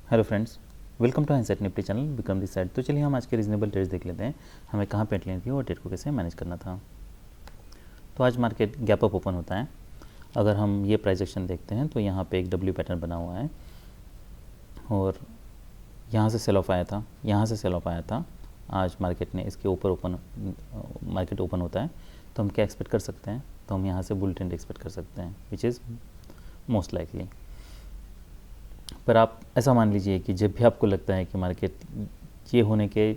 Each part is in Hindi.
Hello friends, welcome to Hindsight Nifty channel become this side. तो चलिए हम आज के रीजनेबल ट्रेड्स देख लेते हैं, हमें कहाँ पे एंट्री लेनी थी और ट्रेड को कैसे मैनेज करना था। तो आज मार्केट गैप अप ओपन होता है। अगर हम ये प्राइस एक्शन देखते हैं तो यहाँ पे एक डब्ल्यू पैटर्न बना हुआ है और यहाँ से सेल ऑफ आया था, यहाँ से सेल ऑफ आया था। आज मार्केट ने इसके ऊपर मार्केट ओपन होता है तो हम क्या एक्सपेक्ट कर सकते हैं, तो हम यहाँ से बुल ट्रेंड एक्सपेक्ट कर सकते हैं विच इज़ मोस्ट लाइकली। पर आप ऐसा मान लीजिए कि जब भी आपको लगता है कि मार्केट ये होने के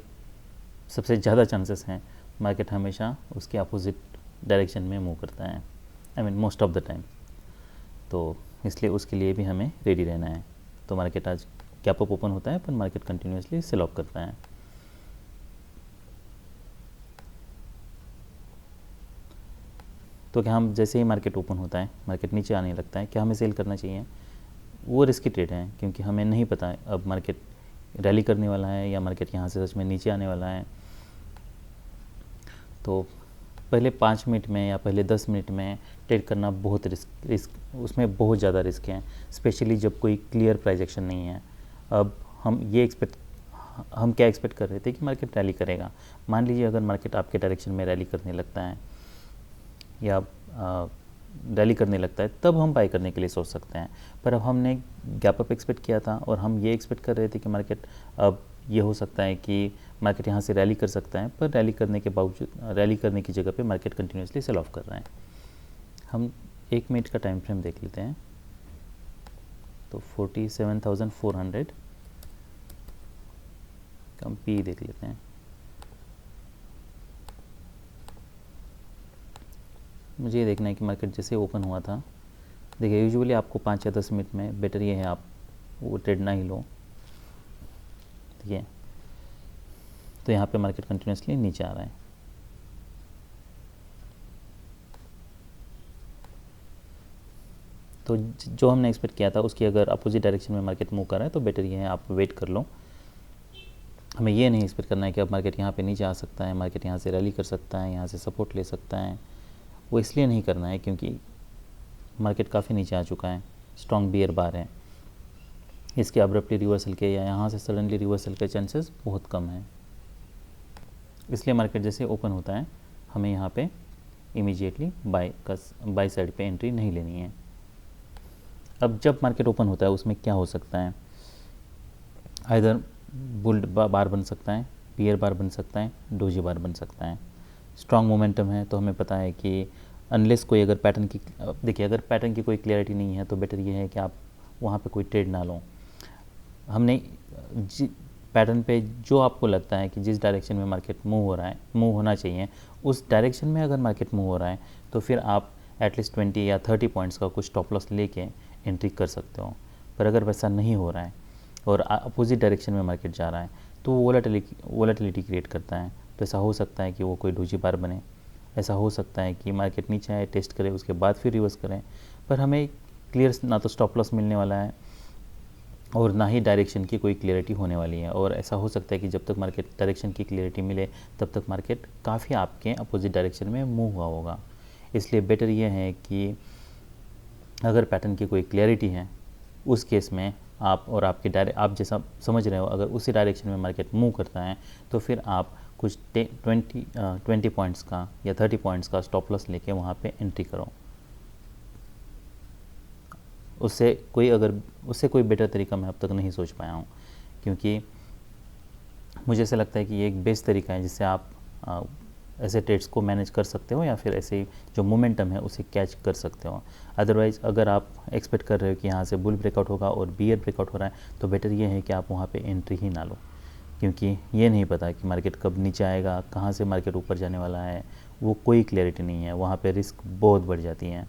सबसे ज़्यादा चांसेस हैं, मार्केट हमेशा उसके अपोजिट डायरेक्शन में मूव करता है, I mean most of the time. तो इसलिए उसके लिए भी हमें रेडी रहना है। तो मार्केट आज गैप अप ओपन होता है पर मार्केट कंटिन्यूसली सेल ऑफ करता है। तो क्या हम जैसे ही मार्केट ओपन होता है, मार्केट नीचे आने लगता है, क्या हमें सेल करना चाहिए? वो रिस्की ट्रेड है क्योंकि हमें नहीं पता है अब मार्केट रैली करने वाला है या मार्केट यहाँ से सच में नीचे आने वाला है। तो पहले 5 मिनट में या पहले 10 मिनट में ट्रेड करना बहुत रिस्क उसमें बहुत ज़्यादा रिस्क है, स्पेशली जब कोई क्लियर प्राइस एक्शन नहीं है। अब हम क्या एक्सपेक्ट कर रहे थे कि मार्केट रैली करेगा। मान लीजिए अगर मार्केट आपके डायरेक्शन में रैली करने लगता है या रैली करने लगता है, तब हम बाई करने के लिए सोच सकते हैं। पर अब हमने गैप अप एक्सपेक्ट किया था और हम ये एक्सपेक्ट कर रहे थे कि मार्केट अब ये हो सकता है कि मार्केट यहाँ से रैली कर सकता है, पर रैली करने की जगह पे मार्केट कंटिन्यूसली सेल ऑफ कर रहा है। हम 1 मिनट का टाइम फ्रेम देख लेते हैं। तो 47,400 का हम पी देख लेते हैं। मुझे ये देखना है कि मार्केट जैसे ओपन हुआ था, देखिए यूजुअली आपको 5 या 10 मिनट में बेटर ये है आप वो ट्रेड ना ही लो, ठीक है। तो यहाँ पे मार्केट कंटिन्यूसली नीचे आ रहा है। तो जो हमने एक्सपेक्ट किया था उसकी अगर अपोजिट डायरेक्शन में मार्केट मूव कर रहा है तो बेटर ये है आप वेट कर लो। हमें ये नहीं एक्सपेक्ट करना है कि अब मार्केट यहाँ पे नीचे आ सकता है, मार्केट यहाँ से रैली कर सकता है, यहाँ से सपोर्ट ले सकता है। वो इसलिए नहीं करना है क्योंकि मार्केट काफ़ी नीचे आ चुका है, स्ट्रॉन्ग बियर बार है। इसके अब्रप्टली रिवर्सल के या यहाँ से सडनली रिवर्सल के चांसेस बहुत कम हैं। इसलिए मार्केट जैसे ओपन होता है हमें यहाँ पे इमीडिएटली बाय साइड पे एंट्री नहीं लेनी है। अब जब मार्केट ओपन होता है उसमें क्या हो सकता है, आइदर बुल बार बन सकता है, बियर बार बन सकता है, डोजी बार बन सकता है। स्ट्रॉन्ग मोमेंटम है तो हमें पता है कि अनलेस कोई अगर पैटर्न की देखिए अगर पैटर्न की कोई क्लैरिटी नहीं है तो बेटर ये है कि आप वहाँ पे कोई ट्रेड ना लो। हमने पैटर्न पे जो आपको लगता है कि जिस डायरेक्शन में मार्केट मूव होना चाहिए, उस डायरेक्शन में अगर मार्केट मूव हो रहा है तो फिर आप एटलीस्ट 20 या 30 पॉइंट्स का कुछ स्टॉप लॉस लेके एंट्री कर सकते हो। पर अगर वैसा नहीं हो रहा है और अपोजिट डायरेक्शन में मार्केट जा रहा है तो वो वोलेटिलिटी क्रिएट करता है। तो ऐसा हो सकता है कि वो कोई डोजी बार बने, ऐसा हो सकता है कि मार्केट नीचे आए, टेस्ट करे, उसके बाद फिर रिवर्स करें। पर हमें क्लियर ना तो स्टॉप लॉस मिलने वाला है और ना ही डायरेक्शन की कोई क्लियरिटी होने वाली है। और ऐसा हो सकता है कि जब तक मार्केट डायरेक्शन की क्लियरिटी मिले तब तक मार्केट काफ़ी आपके अपोजिट डायरेक्शन में मूव हुआ होगा। इसलिए बेटर ये है कि अगर पैटर्न की कोई क्लियरिटी है उस केस में आप और आप जैसा समझ रहे हो, अगर उसी डायरेक्शन में मार्केट मूव करता है तो फिर आप कुछ 20 पॉइंट्स का या 30 पॉइंट्स का स्टॉप लॉस लेके वहाँ पे एंट्री करो। उससे कोई बेटर तरीका मैं अब तक नहीं सोच पाया हूँ, क्योंकि मुझे ऐसा लगता है कि ये एक बेस्ट तरीका है जिससे आप ऐसे ट्रेड्स को मैनेज कर सकते हो या फिर ऐसे जो मोमेंटम है उसे कैच कर सकते हो। अदरवाइज़ अगर आप एक्सपेक्ट कर रहे हो कि यहाँ से बुल ब्रेकआउट होगा और बियर ब्रेकआउट हो रहा है तो बेटर ये है कि आप वहाँ पे एंट्री ही ना लो, क्योंकि ये नहीं पता कि मार्केट कब नीचे आएगा, कहाँ से मार्केट ऊपर जाने वाला है, वो कोई क्लैरिटी नहीं है। वहाँ पे रिस्क बहुत बढ़ जाती है।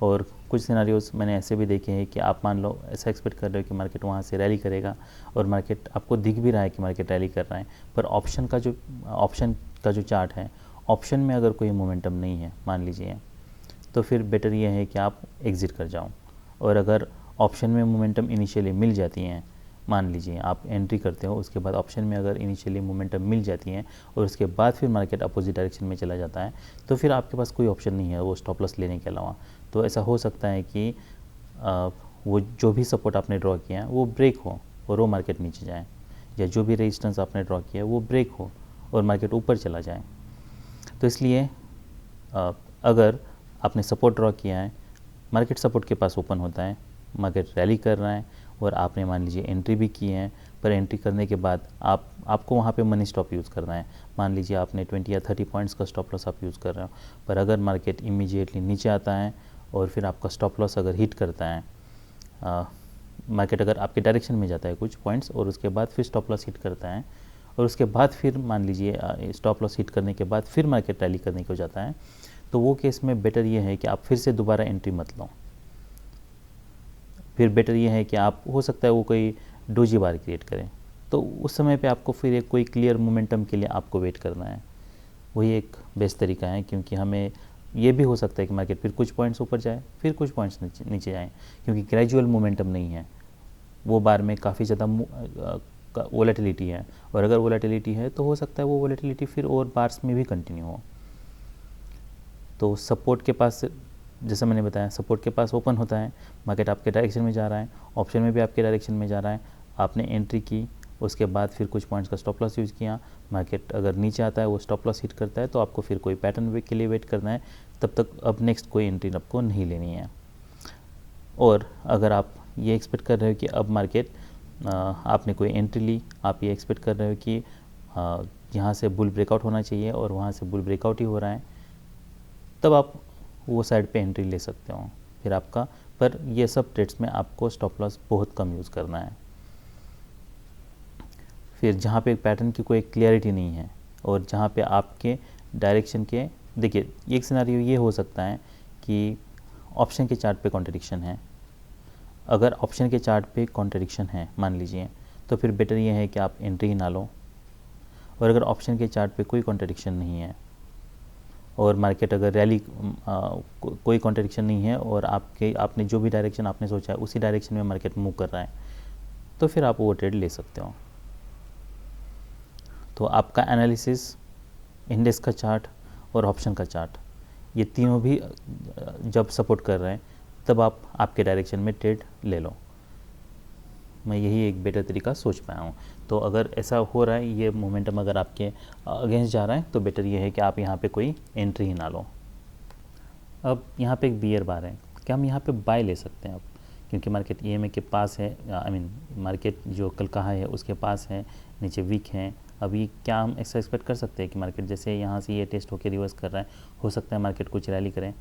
और कुछ सिनारियोज मैंने ऐसे भी देखे हैं कि आप मान लो ऐसा एक्सपेक्ट कर रहे हो कि मार्केट वहाँ से रैली करेगा और मार्केट आपको दिख भी रहा है कि मार्केट रैली कर रहा है, पर ऑप्शन का जो चार्ट है, ऑप्शन में अगर कोई मोमेंटम नहीं है मान लीजिए, तो फिर बेटर ये है कि आप एग्ज़िट कर जाओ। और अगर ऑप्शन में मोमेंटम इनिशियली मिल जाती हैं, मान लीजिए आप एंट्री करते हो, उसके बाद ऑप्शन में अगर इनिशियली मोमेंटम मिल जाती है और उसके बाद फिर मार्केट अपोजिट डायरेक्शन में चला जाता है तो फिर आपके पास कोई ऑप्शन नहीं है वो स्टॉप लॉस लेने के अलावा। तो ऐसा हो सकता है कि वो जो भी सपोर्ट आपने ड्रॉ किया है वो ब्रेक हो, और वो मार्केट नीचे जाए, या जो भी रेजिस्टेंस आपने ड्रॉ किया है वो ब्रेक हो और मार्केट ऊपर चला जाए। तो इसलिए अगर आपने सपोर्ट ड्रॉ किया है, मार्केट सपोर्ट के पास ओपन होता है, मार्केट रैली कर रहा है और आपने मान लीजिए एंट्री भी की है, पर एंट्री करने के बाद आपको वहाँ पे मनी स्टॉप यूज़ करना है। मान लीजिए आपने 20 या 30 पॉइंट्स का स्टॉप लॉस आप यूज़ कर रहे हो, पर अगर मार्केट इमीडिएटली नीचे आता है और फिर आपका स्टॉप लॉस अगर हिट करता है, मार्केट अगर आपके डायरेक्शन में जाता है कुछ पॉइंट्स और उसके बाद फिर स्टॉप लॉस हिट करता है और उसके बाद फिर मान लीजिए स्टॉप लॉस हिट करने के बाद फिर मार्केट रैली करने को जाता है, तो वो केस में बेटर ये है कि आप फिर से दोबारा एंट्री मत लो। फिर बेटर ये है कि आप, हो सकता है वो कोई डोजी बार क्रिएट करें, तो उस समय पे आपको फिर एक कोई क्लियर मोमेंटम के लिए आपको वेट करना है। वही एक बेस्ट तरीका है, क्योंकि हमें ये भी हो सकता है कि मार्केट फिर कुछ पॉइंट्स ऊपर जाए फिर कुछ पॉइंट्स नीचे जाएँ, क्योंकि ग्रेजुअल मोमेंटम नहीं है, वो बार में काफ़ी ज़्यादा वोलेटिलिटी है, और अगर वोलेटिलिटी है तो हो सकता है वो वोलेटिलिटी फिर और बार्स में भी कंटिन्यू हो। तो सपोर्ट के पास, जैसा मैंने बताया, सपोर्ट के पास ओपन होता है, मार्केट आपके डायरेक्शन में जा रहा है, ऑप्शन में भी आपके डायरेक्शन में जा रहा है, आपने एंट्री की, उसके बाद फिर कुछ पॉइंट्स का स्टॉप लॉस यूज़ किया, मार्केट अगर नीचे आता है, वो स्टॉप लॉस हिट करता है, तो आपको फिर कोई पैटर्न वे के लिए वेट करना है, तब तक अब नेक्स्ट कोई एंट्री आपको नहीं लेनी है। और अगर आप ये एक्सपेक्ट कर रहे हो कि अब मार्केट, आपने कोई एंट्री ली, आप ये एक्सपेक्ट कर रहे हो कि यहाँ से बुल ब्रेकआउट होना चाहिए और वहाँ से बुल ब्रेकआउट ही हो रहा है, तब आप वो साइड पे एंट्री ले सकते हो फिर आपका। पर ये सब ट्रेड्स में आपको स्टॉप लॉस बहुत कम यूज़ करना है। फिर जहाँ पे पैटर्न की कोई क्लियरिटी नहीं है और जहाँ पे आपके डायरेक्शन के, देखिए एक सिनेरियो ये हो सकता है कि ऑप्शन के चार्ट पे कॉन्ट्रडिक्शन है। अगर ऑप्शन के चार्ट पे कॉन्ट्रडिक्शन है मान लीजिए, तो फिर बेटर ये है कि आप एंट्री ही ना लो। और अगर ऑप्शन के चार्ट पे कोई कॉन्ट्रडिक्शन नहीं है और मार्केट अगर रैली, कोई कॉन्ट्रडिक्शन नहीं है और आपने जो भी डायरेक्शन आपने सोचा है उसी डायरेक्शन में मार्केट मूव कर रहा है, तो फिर आप वो ट्रेड ले सकते हो। तो आपका एनालिसिस, इंडेक्स का चार्ट और ऑप्शन का चार्ट, ये तीनों भी जब सपोर्ट कर रहे हैं तब आप आपके डायरेक्शन में ट्रेड ले लो। मैं यही एक बेटर तरीका सोच पाया हूँ। तो अगर ऐसा हो रहा है, ये मोमेंटम अगर आपके अगेंस्ट जा रहा है, तो बेटर ये है कि आप यहाँ पे कोई एंट्री ही ना लो। अब यहाँ पे एक बियर बार है, क्या हम यहाँ पे बाय ले सकते हैं अब, क्योंकि मार्केट ईएमए के पास है, मार्केट जो कल कहा है उसके पास है, नीचे वीक है। अभी क्या हम ऐसा एक्सपेक्ट कर सकते हैं कि मार्केट जैसे यहाँ से ये टेस्ट होकर रिवर्स कर रहा है, हो सकता है मार्केट कुछ रैली करें?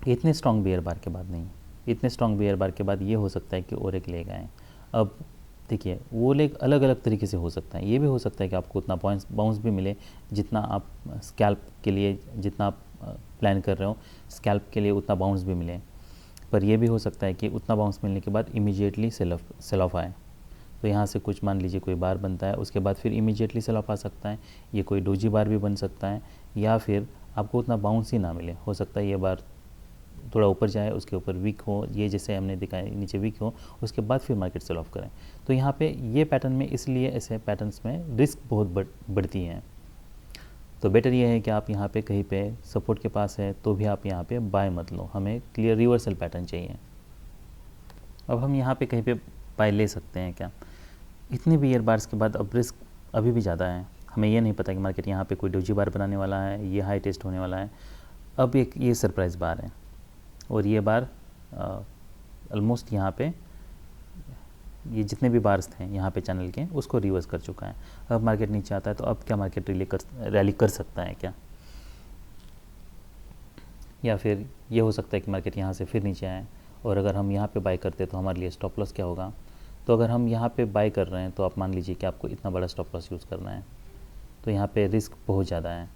इतने स्ट्रॉन्ग बियर बार के बाद नहीं, इतने स्ट्रॉन्ग बियर बार के बाद ये हो सकता है कि और एक लेग आए। अब देखिए वो लेग अलग अलग तरीके से हो सकता है। ये भी हो सकता है कि आपको उतना बाउंस भी मिले जितना आप स्कैल्प के लिए, जितना आप प्लान कर रहे हो स्कैल्प के लिए, उतना बाउंस भी मिले। पर यह भी हो सकता है कि उतना बाउंस मिलने के बाद इमीडिएटली सेल ऑफ आए। तो यहाँ से कुछ मान लीजिए कोई बार बनता है, उसके बाद फिर इमीडिएटली सेल ऑफ आ सकता है। ये कोई डोजी बार भी बन सकता है, या फिर आपको उतना बाउंस ही ना मिले। हो सकता है ये बार थोड़ा ऊपर जाए, उसके ऊपर वीक हो, ये जैसे हमने दिखाया नीचे वीक हो, उसके बाद फिर मार्केट सेल ऑफ करें। तो यहाँ पे ये पैटर्न में, इसलिए ऐसे पैटर्न्स में रिस्क बहुत बढ़ती है। तो बेटर ये है कि आप यहाँ पे कहीं पे सपोर्ट के पास है तो भी आप यहाँ पे बाय मत लो, हमें क्लियर रिवर्सल पैटर्न चाहिए। अब हम यहाँ पे कहीं पे बाय ले सकते हैं क्या? इतने बियर बार्स के बाद अब रिस्क अभी भी ज़्यादा है। हमें ये नहीं पता कि मार्केट यहाँ पे कोई डोजी बार बनाने वाला है, ये हाई टेस्ट होने वाला है। अब एक ये सरप्राइज़ बार है और ये बार ऑलमोस्ट यहाँ पे ये जितने भी बार्स थे यहाँ पे चैनल के, उसको रिवर्स कर चुका है। अब मार्केट नीचे आता है तो अब क्या मार्केट रैली कर सकता है क्या? या फिर ये हो सकता है कि मार्केट यहाँ से फिर नीचे आए, और अगर हम यहाँ पे बाय करते तो हमारे लिए स्टॉप लॉस क्या होगा? तो अगर हम यहाँ पे बाय कर रहे हैं तो आप मान लीजिए कि आपको इतना बड़ा स्टॉप लॉस यूज़ करना है, तो यहाँ पे रिस्क बहुत ज़्यादा है।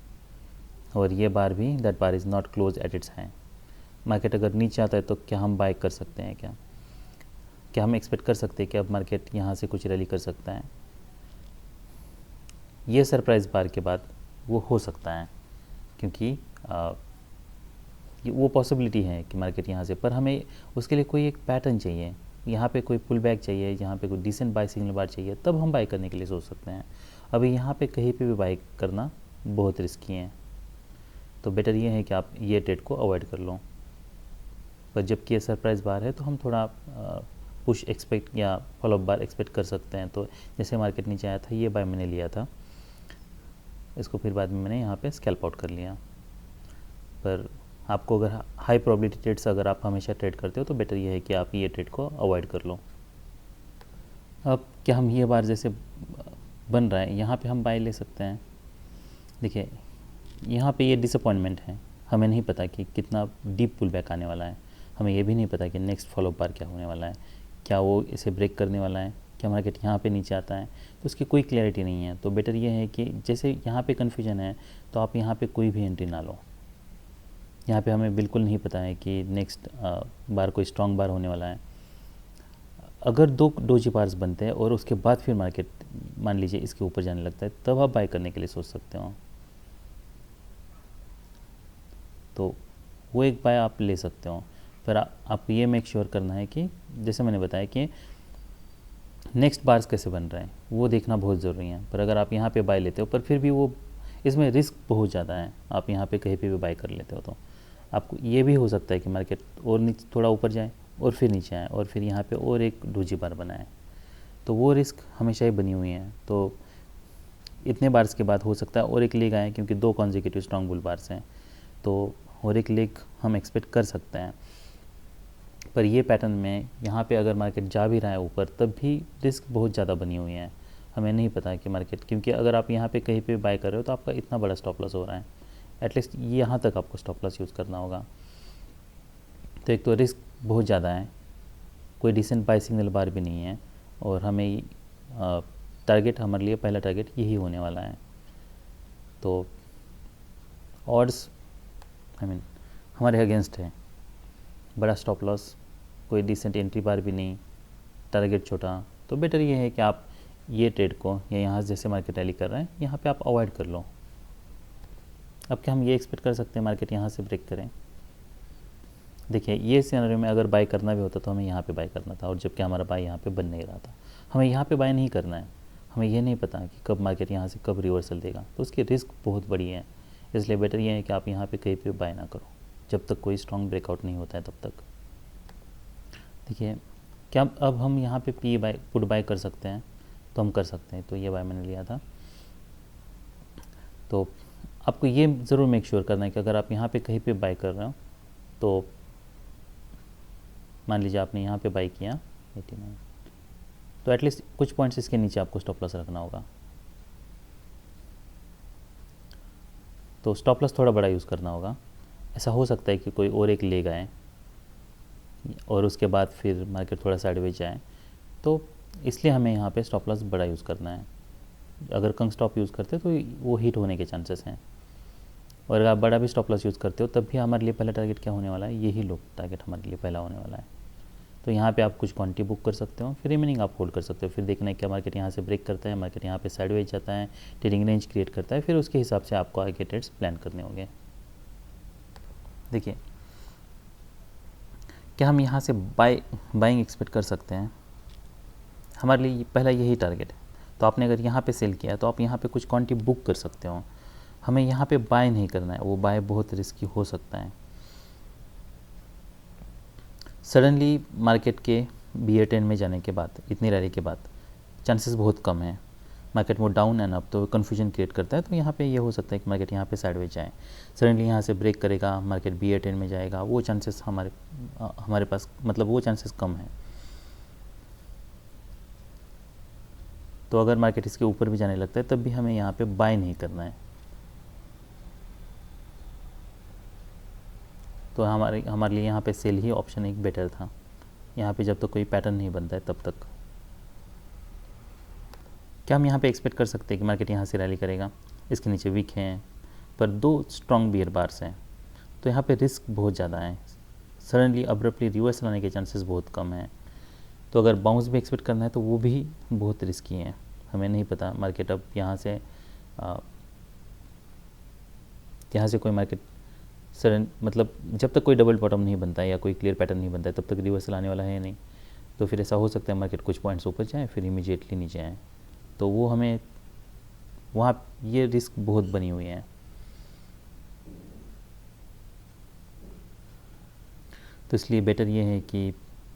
और ये बार भी, that bar is not close at its high. Market अगर नीचे आता है तो क्या हम बाय कर सकते हैं क्या? क्या हम एक्सपेक्ट कर सकते हैं कि अब मार्केट यहाँ से कुछ रैली कर सकता है? ये सरप्राइज़ बार के बाद वो हो सकता है, क्योंकि वो पॉसिबिलिटी है कि मार्केट यहाँ से, पर हमें उसके लिए कोई एक पैटर्न चाहिए, यहाँ पे कोई पुल बैक चाहिए, यहाँ पे कोई डिसेंट बाय सिग्नल बार चाहिए, तब हम बाय करने के लिए सोच सकते हैं। अभी यहाँ पे कहीं पे भी बाय करना बहुत रिस्की है, तो बेटर ये है कि आप ये ट्रेड को अवॉइड कर लो। पर जबकि ये सरप्राइज़ बार है तो हम थोड़ा पुश एक्सपेक्ट या फॉलोअप बार एक्सपेक्ट कर सकते हैं। तो जैसे मार्केट नीचे आया था, ये बाय मैंने लिया था, इसको फिर बाद में मैंने यहाँ पे स्कैल्प आउट कर लिया। पर आपको अगर हाई प्रोबेबिलिटी ट्रेड्स अगर आप हमेशा ट्रेड करते हो तो बेटर ये है कि आप ये ट्रेड को अवॉइड कर लो। अब क्या हम ये बार जैसे बन रहा है यहाँ पे हम बाय ले सकते हैं। देखिए यहाँ पे ये डिसअपॉइंटमेंट है, हमें नहीं पता कि कितना डीप पुल बैक आने वाला है, हमें ये भी नहीं पता कि नेक्स्ट फॉलो बार क्या होने वाला है, क्या वो इसे ब्रेक करने वाला है, क्या मार्केट यहाँ पे नीचे आता है, तो उसकी कोई क्लैरिटी नहीं है। तो बेटर ये है कि जैसे यहाँ पे कन्फ्यूजन है तो आप यहाँ पे कोई भी एंट्री ना लो। यहाँ पे हमें बिल्कुल नहीं पता है कि नेक्स्ट बार कोई स्ट्रॉन्ग बार होने वाला है। अगर 2 डोजी बार्स बनते हैं और उसके बाद फिर मार्केट मान लीजिए इसके ऊपर जाने लगता है, तब आप बाय करने के लिए सोच सकते हो, तो वो एक बाय आप ले सकते हो। पर आप ये मेक श्योर करना है कि जैसे मैंने बताया कि नेक्स्ट बार्स कैसे बन रहे हैं वो देखना बहुत ज़रूरी है। पर अगर आप यहाँ पे बाय लेते हो पर फिर भी वो इसमें रिस्क बहुत ज़्यादा है, आप यहाँ पे कहीं पे भी बाय कर लेते हो तो आपको ये भी हो सकता है कि मार्केट और नीचे थोड़ा ऊपर जाए और फिर नीचे आए और फिर यहाँ पे और एक डोजी बार बनाए, तो वो रिस्क हमेशा ही बनी हुई है। तो इतने बार्स के बाद हो सकता है और एक लेग आए, क्योंकि 2 कॉन्जिक्यूटिव स्ट्रॉन्ग बुल बार्स हैं, तो और एक लेग हम एक्सपेक्ट कर सकते हैं। पर ये पैटर्न में यहाँ पे अगर मार्केट जा भी रहा है ऊपर, तब भी रिस्क बहुत ज़्यादा बनी हुई है, हमें नहीं पता कि मार्केट, क्योंकि अगर आप यहाँ पे कहीं पे बाय कर रहे हो तो आपका इतना बड़ा स्टॉप लॉस हो रहा है, एटलीस्ट यहाँ तक आपको स्टॉप लॉस यूज़ करना होगा। तो एक तो रिस्क बहुत ज़्यादा है, कोई डिसेंट बाय सिग्नल बार भी नहीं है, और हमें टारगेट, हमारे लिए पहला टारगेट यही होने वाला है। तो ऑड्स हमारे अगेंस्ट है, बड़ा स्टॉप लॉस, कोई डिसेंट एंट्री बार भी नहीं, टारगेट छोटा, तो बेटर ये है कि आप ये ट्रेड को या यहाँ जैसे मार्केट रैली कर रहे हैं यहाँ पे आप अवॉइड कर लो। अब क्या हम ये एक्सपेक्ट कर सकते हैं मार्केट यहाँ से ब्रेक करें? देखिए ये सिनेरियो में अगर बाय करना भी होता तो हमें यहाँ पे बाय करना था, और जबकि हमारा बाय यहाँ पे बन नहीं रहा था, हमें यहाँ पे बाय नहीं करना है। हमें ये नहीं पता कि कब मार्केट यहाँ से कब रिवर्सल देगा, तो उसकी रिस्क बहुत बड़ी है। इसलिए बेटर ये है कि आप यहाँ पे कहीं पे बाय ना करो जब तक कोई स्ट्रॉन्ग ब्रेकआउट नहीं होता है तब तक। देखिए क्या अब हम यहाँ पे पी बाय पुट बाय कर सकते हैं, तो हम कर सकते हैं। तो ये बाय मैंने लिया था। तो आपको ये ज़रूर मेक श्योर करना है कि अगर आप यहाँ पे कहीं पे बाय कर रहे हो, तो मान लीजिए आपने यहाँ पे बाय किया 89, तो एटलीस्ट कुछ पॉइंट्स इसके नीचे आपको स्टॉप लॉस रखना होगा। तो स्टॉप लॉस थोड़ा बड़ा यूज़ करना होगा। ऐसा हो सकता है कि कोई और एक लेग आए और उसके बाद फिर मार्केट थोड़ा साइडवेज जाए, तो इसलिए हमें यहाँ पे स्टॉप लॉस बड़ा यूज़ करना है। अगर कम स्टॉप यूज़ करते तो वो हिट होने के चांसेस हैं, और अगर आप बड़ा भी स्टॉप लॉस यूज़ करते हो तब भी हमारे लिए पहला टारगेट क्या होने वाला है, यही लो टारगेट हमारे लिए पहला होने वाला है। तो यहाँ पे आप कुछ क्वांटिटी बुक कर सकते हो, फिर रिमेनिंग आप होल्ड कर सकते हो। फिर देखना है क्या मार्केट यहाँ से ब्रेक करता है, मार्केट यहाँ पे साइडवेज जाता है, ट्रेडिंग रेंज क्रिएट करता है, फिर उसके हिसाब से आपको आगे ट्रेड्स प्लान करने होंगे। देखिए क्या हम यहाँ से बाइंग एक्सपेक्ट कर सकते हैं? हमारे लिए पहला यही टारगेट है। तो आपने अगर यहाँ पे सेल किया तो आप यहाँ पे कुछ क्वांटिटी बुक कर सकते हो। हमें यहाँ पे बाय नहीं करना है, वो बाय बहुत रिस्की हो सकता है। सडनली मार्केट के BA10 में जाने के बाद, इतनी रैली के बाद, चांसेस बहुत कम है। मार्केट वो डाउन एंड अप, तो कन्फ्यूजन क्रिएट करता है। तो यहाँ पे ये हो सकता है कि मार्केट यहाँ पे साइडवेज जाए, सडनली यहाँ से ब्रेक करेगा, मार्केट BA10 में जाएगा, वो चांसेस हमारे पास, मतलब वो चांसेस कम है। तो अगर मार्केट इसके ऊपर भी जाने लगता है तब भी हमें यहाँ पे बाय नहीं करना है। तो हमारे लिए यहाँ पे सेल ही ऑप्शन एक बेटर था, यहाँ पे जब तक कोई पैटर्न नहीं बनता है तब तक। क्या हम यहाँ पे एक्सपेक्ट कर सकते हैं कि मार्केट यहाँ से रैली करेगा? इसके नीचे वीक हैं पर 2 स्ट्रॉन्ग बियर बार्स हैं, तो यहाँ पे रिस्क बहुत ज़्यादा है। सडनली अब्रप्टली रिवर्सल आने के चांसेस बहुत कम हैं। तो अगर बाउंस भी एक्सपेक्ट करना है तो वो भी बहुत रिस्की है। हमें नहीं पता मार्केट अब यहाँ से कोई मार्केट सडन, मतलब जब तक कोई डबल बॉटम नहीं बनता है या कोई क्लियर पैटर्न नहीं बनता है तब तक रिवर्सल आने वाला है नहीं। तो फिर ऐसा हो सकता है मार्केट कुछ पॉइंट्स ऊपर जाए फिर इमीडिएटली नीचे आए, तो वो हमें वहाँ ये रिस्क बहुत बनी हुई है। तो इसलिए बेटर ये है कि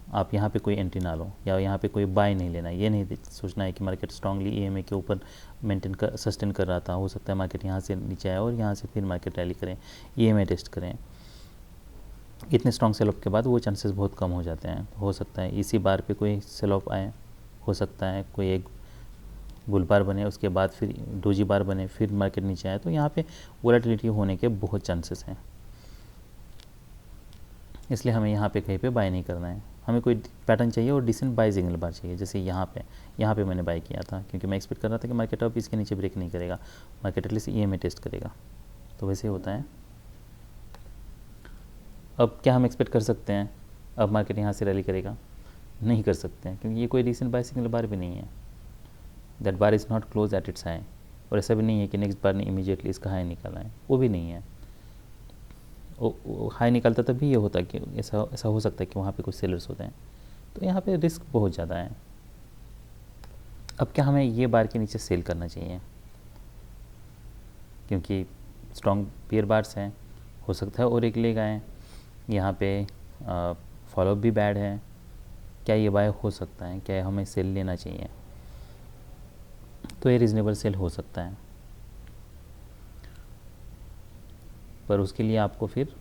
आप यहाँ पे कोई एंट्री ना लो या यहाँ पे कोई बाय नहीं लेना। ये नहीं सोचना है कि मार्केट स्ट्रांगली ईएमए के ऊपर सस्टेन कर रहा था, हो सकता है मार्केट यहाँ से नीचे आए और यहाँ से फिर मार्केट रैली करें, ईएमए टेस्ट करें। इतने स्ट्रॉन्ग सेल ऑफ के बाद वो चांसेस बहुत कम हो जाते हैं। हो सकता है इसी बार पे कोई सेल ऑफ आए, हो सकता है कोई एक बुल बार बने, उसके बाद फिर डोजी बार बने, फिर मार्केट नीचे आए, तो यहाँ पे वोलेटिलिटी होने के बहुत चांसेस हैं। इसलिए हमें यहाँ पे कहीं पे बाय नहीं करना है। हमें कोई पैटर्न चाहिए और डिसेंट बाय सिग्नल बार चाहिए। जैसे यहाँ पे मैंने बाय किया था क्योंकि मैं एक्सपेक्ट कर रहा था कि मार्केट अब इसके नीचे ब्रेक नहीं करेगा, मार्केट एटलीस्ट ईएमए टेस्ट करेगा, तो वैसे होता है। अब क्या हम एक्सपेक्ट कर सकते हैं अब मार्केट यहाँ से रैली करेगा? नहीं कर सकते हैं, क्योंकि ये कोई रिसेंट बाय सिग्नल बार भी नहीं है। That bar is not close at its high, और ऐसा भी नहीं है कि नेक्स्ट बार ने इमीडिएटली इसका हाई निकाला है, वो भी नहीं है। हाई निकालता तब भी ये होता कि ऐसा हो सकता है कि वहाँ पे कुछ सेलर्स होते हैं, तो यहाँ पे रिस्क बहुत ज़्यादा है। अब क्या हमें ये बार के नीचे सेल करना चाहिए? क्योंकि स्ट्रॉन्ग पेयर बार्स हैं, हो सकता है और एक लेग आए, यहाँ पे फॉलोअप भी बैड है। क्या ये बाय हो सकता है? क्या हमें सेल लेना चाहिए? तो ये रीज़नेबल सेल हो सकता है, पर उसके लिए आपको फिर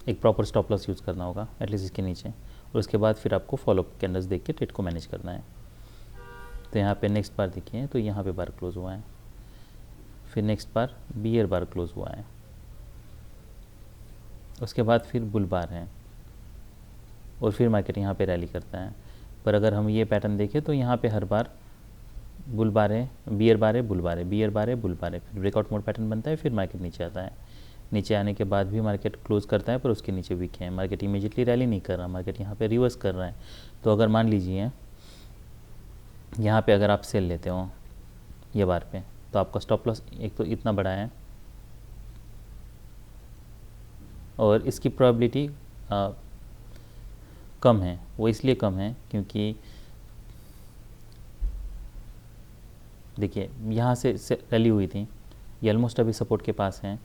एक प्रॉपर स्टॉप लॉस यूज़ करना होगा एटलीस्ट इसके नीचे, और उसके बाद फिर आपको फॉलोअप कैंडल्स देख के ट्रेड को मैनेज करना है। तो यहाँ पे नेक्स्ट बार देखिए, तो यहाँ पे बार क्लोज हुआ है, फिर नेक्स्ट बार बियर बार क्लोज हुआ है, उसके बाद फिर बुल बार है, और फिर मार्केट यहाँ पे रैली करता है। पर अगर हम ये पैटर्न देखें तो यहाँ पे हर बार बुल बार है, बियर बार है, बुल बार है, बियर बार है, बुल बार है, फिर ब्रेकआउट मोड पैटर्न बनता है, फिर मार्केट नीचे आता है। नीचे आने के बाद भी मार्केट क्लोज करता है, पर उसके नीचे वीक है, मार्केट इमीडिएटली रैली नहीं कर रहा, मार्केट यहाँ पे रिवर्स कर रहा है। तो अगर मान लीजिए यहाँ पे अगर आप सेल लेते हो ये बार पे, तो आपका स्टॉप लॉस एक तो इतना बड़ा है, और इसकी प्रोबेबिलिटी कम है। वो इसलिए कम है क्योंकि देखिए यहाँ से रैली हुई थी, ये ऑलमोस्ट अभी सपोर्ट के पास है,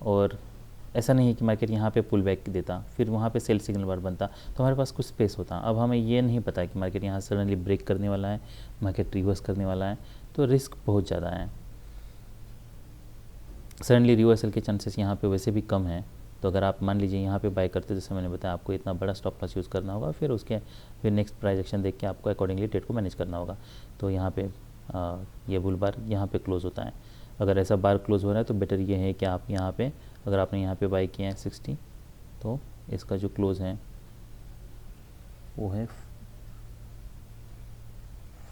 और ऐसा नहीं है कि मार्केट यहाँ पे पुल बैक देता, फिर वहाँ पे सेल सिग्नल बार बनता, तो हमारे पास कुछ स्पेस होता। अब हमें ये नहीं पता कि मार्केट यहाँ सडनली ब्रेक करने वाला है, मार्केट रिवर्स करने वाला है, तो रिस्क बहुत ज़्यादा है। सडनली रिवर्सल के चांसेस यहाँ पे वैसे भी कम है। तो अगर आप मान लीजिए यहाँ पे बाय करते, जैसे मैंने बताया, आपको इतना बड़ा स्टॉप लॉस यूज़ करना होगा, फिर नेक्स्ट प्राइस एक्शन देख के आपको अकॉर्डिंगली ट्रेड को मैनेज करना होगा। तो यहाँ पे ये बुल बार यहाँ पे क्लोज होता है। अगर ऐसा बार क्लोज हो रहा है तो बेटर ये है कि आप यहाँ पे, अगर आपने यहाँ पे बाय किया है 60, तो इसका जो क्लोज है वो है